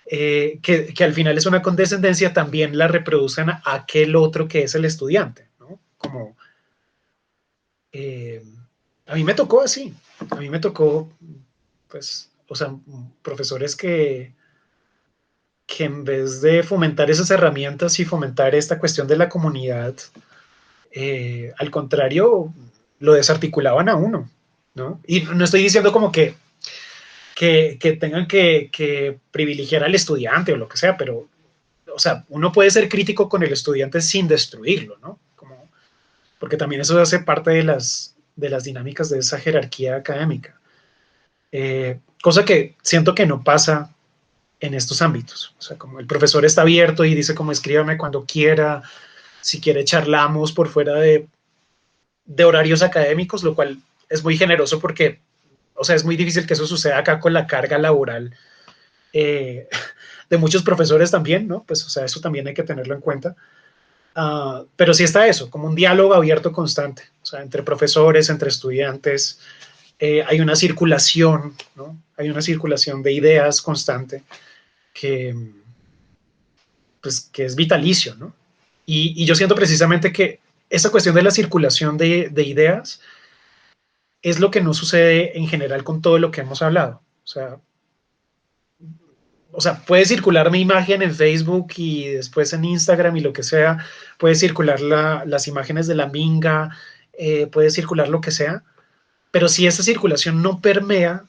que al final es una condescendencia, también la reproducen a aquel otro que es el estudiante, ¿no? Como, eh, a mí me tocó así, a mí me tocó, pues, o sea, profesores que en vez de fomentar esas herramientas y fomentar esta cuestión de la comunidad, al contrario, lo desarticulaban a uno, ¿no? Y no estoy diciendo como que tengan que privilegiar al estudiante o lo que sea, pero, o sea, uno puede ser crítico con el estudiante sin destruirlo, ¿no? Como, porque también eso hace parte de las dinámicas de esa jerarquía académica. Cosa que siento que no pasa en estos ámbitos. O sea, como el profesor está abierto y dice como escríbame cuando quiera, si quiere charlamos por fuera de horarios académicos, lo cual es muy generoso porque, o sea, es muy difícil que eso suceda acá con la carga laboral de muchos profesores también, ¿no? Pues, o sea, eso también hay que tenerlo en cuenta. Pero sí está eso, como un diálogo abierto constante, o sea, entre profesores, entre estudiantes, hay una circulación, ¿no? Hay una circulación de ideas constante que, pues, que es vitalicio, ¿no? Y yo siento precisamente que esa cuestión de la circulación de ideas es lo que no sucede en general con todo lo que hemos hablado. O sea, puede circular mi imagen en Facebook y después en Instagram y lo que sea, puede circular las imágenes de la minga, puede circular lo que sea, pero si esa circulación no permea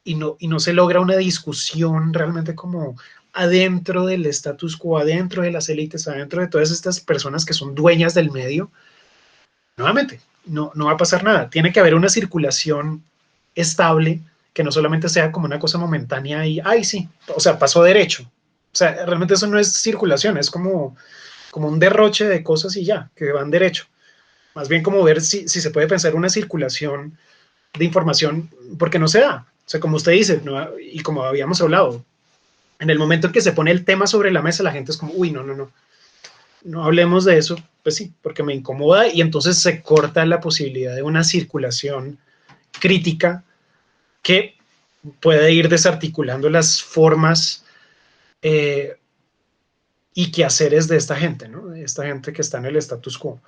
y no se logra una discusión realmente como adentro del status quo, adentro de las élites, adentro de todas estas personas que son dueñas del medio, nuevamente, no va a pasar nada. Tiene que haber una circulación estable que no solamente sea como una cosa momentánea y, ay, sí, o sea, pasó derecho. O sea, realmente eso no es circulación, es como un derroche de cosas y ya, que van derecho. Más bien como ver si se puede pensar una circulación de información, porque no se da. O sea, como usted dice, ¿no? Y como habíamos hablado, en el momento en que se pone el tema sobre la mesa, la gente es como, uy, no hablemos de eso, pues sí, porque me incomoda y entonces se corta la posibilidad de una circulación crítica que puede ir desarticulando las formas y quehaceres de esta gente, ¿no? Esta gente que está en el status quo.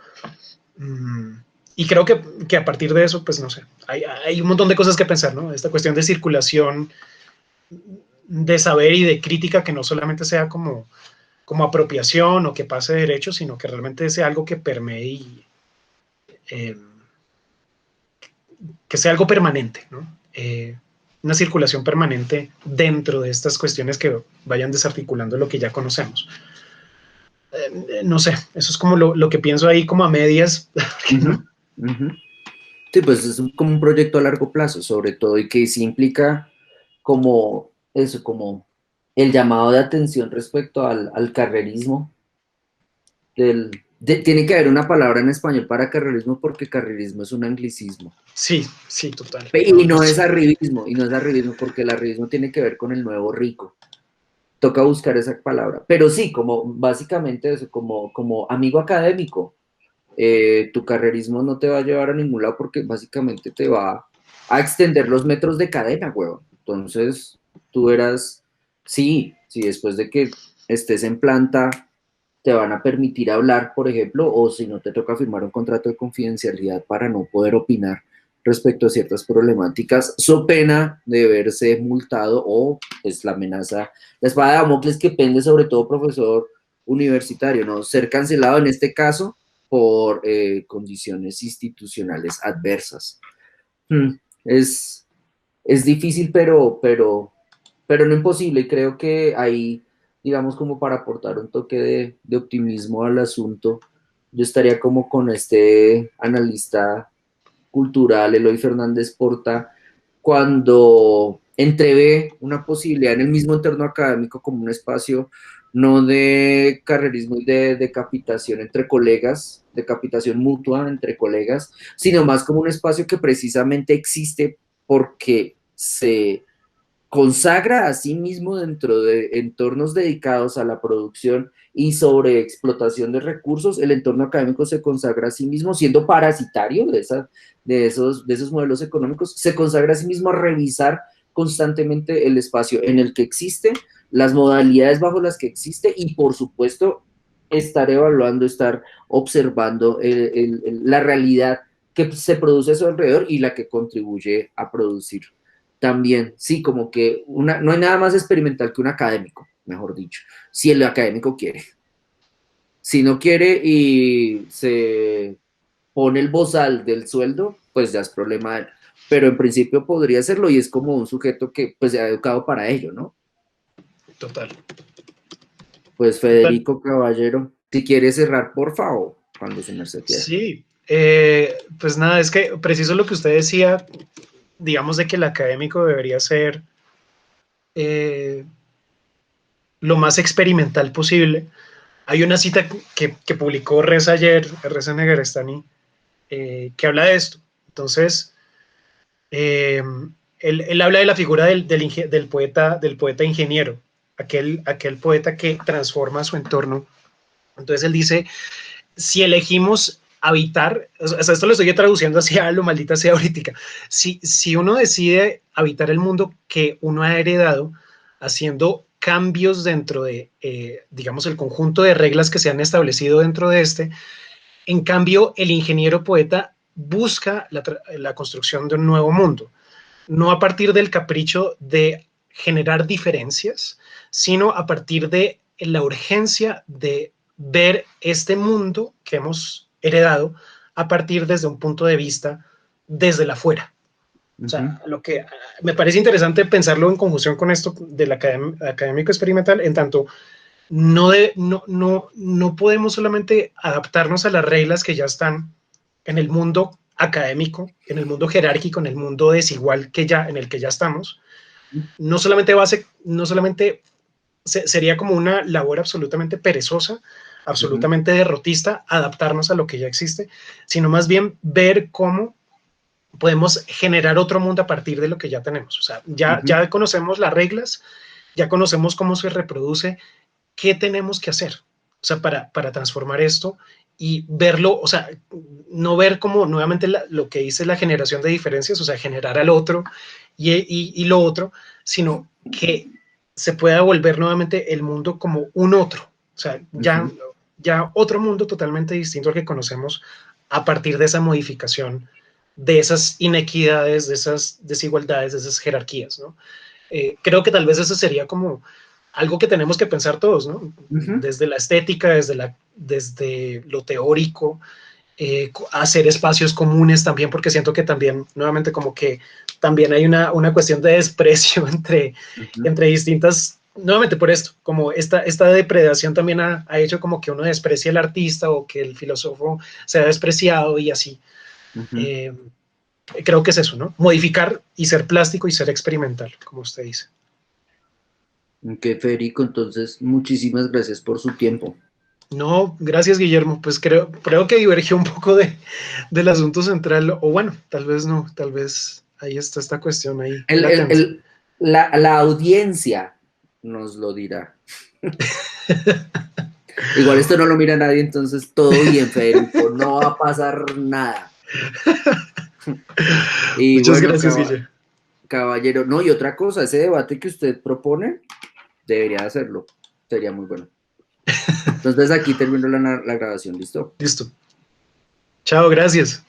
Y creo que a partir de eso, pues no sé, hay un montón de cosas que pensar, ¿no? Esta cuestión de circulación de saber y de crítica que no solamente sea como apropiación o que pase de derechos, sino que realmente sea algo que permee y que sea algo permanente, ¿no? Una circulación permanente dentro de estas cuestiones que vayan desarticulando lo que ya conocemos. No sé, eso es como lo que pienso ahí como a medias. ¿No? Sí, pues es como un proyecto a largo plazo, sobre todo, y que sí implica como eso, como el llamado de atención respecto al carrerismo. Tiene que haber una palabra en español para carrerismo porque carrerismo es un anglicismo. Sí, sí, total. Y no es arribismo, y no es arribismo porque el arribismo tiene que ver con el nuevo rico. Toca buscar esa palabra. Pero sí, como básicamente eso, como amigo académico, tu carrerismo no te va a llevar a ningún lado porque básicamente te va a extender los metros de cadena, huevón. Entonces, tú verás, sí, después de que estés en planta, te van a permitir hablar, por ejemplo, o si no te toca firmar un contrato de confidencialidad para no poder opinar respecto a ciertas problemáticas, so pena de verse multado o pues la amenaza, la espada de Damocles que pende sobre todo profesor universitario, ¿no? Ser cancelado en este caso por condiciones institucionales adversas. Hmm, Es, es difícil, pero no imposible. Y creo que ahí, digamos, como para aportar un toque de optimismo al asunto, yo estaría como con este analista cultural, Eloy Fernández Porta, cuando entrevé una posibilidad en el mismo entorno académico como un espacio no de carrerismo y de decapitación entre colegas, decapitación mutua entre colegas, sino más como un espacio que precisamente existe porque se consagra a sí mismo dentro de entornos dedicados a la producción y sobre explotación de recursos, el entorno académico se consagra a sí mismo siendo parasitario de esos modelos económicos, se consagra a sí mismo a revisar constantemente el espacio en el que existe, las modalidades bajo las que existe y por supuesto estar evaluando, estar observando la realidad que se produce a su alrededor y la que contribuye a producir también, sí, como que no hay nada más experimental que un académico, mejor dicho, si el académico quiere. Si no quiere y se pone el bozal del sueldo, pues ya es problema de él. Pero en principio podría hacerlo y es como un sujeto que pues se ha educado para ello, ¿no? Total. Pues Total. Federico Caballero, si quiere cerrar, por favor, cuando se me quiera. Sí, pues nada, es que preciso lo que usted decía, digamos de que el académico debería ser lo más experimental posible. Hay una cita que publicó Reza ayer, Reza Negarestani, que habla de esto. Entonces, él habla de la figura del poeta ingeniero, aquel poeta que transforma su entorno. Entonces él dice, si elegimos habitar, o sea, esto lo estoy traduciendo hacia lo maldita sea ahorita, si uno decide habitar el mundo que uno ha heredado, haciendo cambios dentro de, digamos, el conjunto de reglas que se han establecido dentro de este, en cambio, el ingeniero poeta busca la construcción de un nuevo mundo, no a partir del capricho de generar diferencias, sino a partir de la urgencia de ver este mundo que hemos heredado a partir desde un punto de vista desde la afuera. O sea, lo que me parece interesante pensarlo en conjunción con esto del académico experimental, en tanto no podemos solamente adaptarnos a las reglas que ya están en el mundo académico, en el mundo jerárquico, en el mundo desigual en el que ya estamos. No solamente sería como una labor absolutamente perezosa, absolutamente derrotista, adaptarnos a lo que ya existe, sino más bien ver cómo podemos generar otro mundo a partir de lo que ya tenemos. O sea, ya conocemos las reglas, ya conocemos cómo se reproduce, qué tenemos que hacer, o sea, para transformar esto y verlo, o sea, no ver como nuevamente lo que dice la generación de diferencias, o sea, generar al otro y lo otro, sino que se pueda volver nuevamente el mundo como un otro, o sea, ya otro mundo totalmente distinto al que conocemos a partir de esa modificación, de esas inequidades, de esas desigualdades, de esas jerarquías, ¿no? Creo que tal vez eso sería como algo que tenemos que pensar todos, ¿no? Desde la estética, desde lo teórico, hacer espacios comunes también, porque siento que también, nuevamente, como que también hay una cuestión de desprecio entre distintas, nuevamente por esto, como esta depredación también ha hecho como que uno desprecie al artista o que el filósofo sea despreciado y así. Creo que es eso, ¿no? Modificar y ser plástico y ser experimental, como usted dice. Ok, Federico, entonces muchísimas gracias por su tiempo. No, gracias Guillermo, pues creo que divergió un poco del asunto central, o bueno, tal vez no, tal vez ahí está esta cuestión ahí El- el- latente. el- la audiencia nos lo dirá. Igual esto no lo mira nadie, entonces todo bien, Federico, no va a pasar nada. Y Muchas bueno, gracias, Guillermo. caballero, no, y otra cosa, ese debate que usted propone, debería hacerlo, sería muy bueno. Entonces aquí termino la grabación, ¿listo? Listo. Chao, gracias.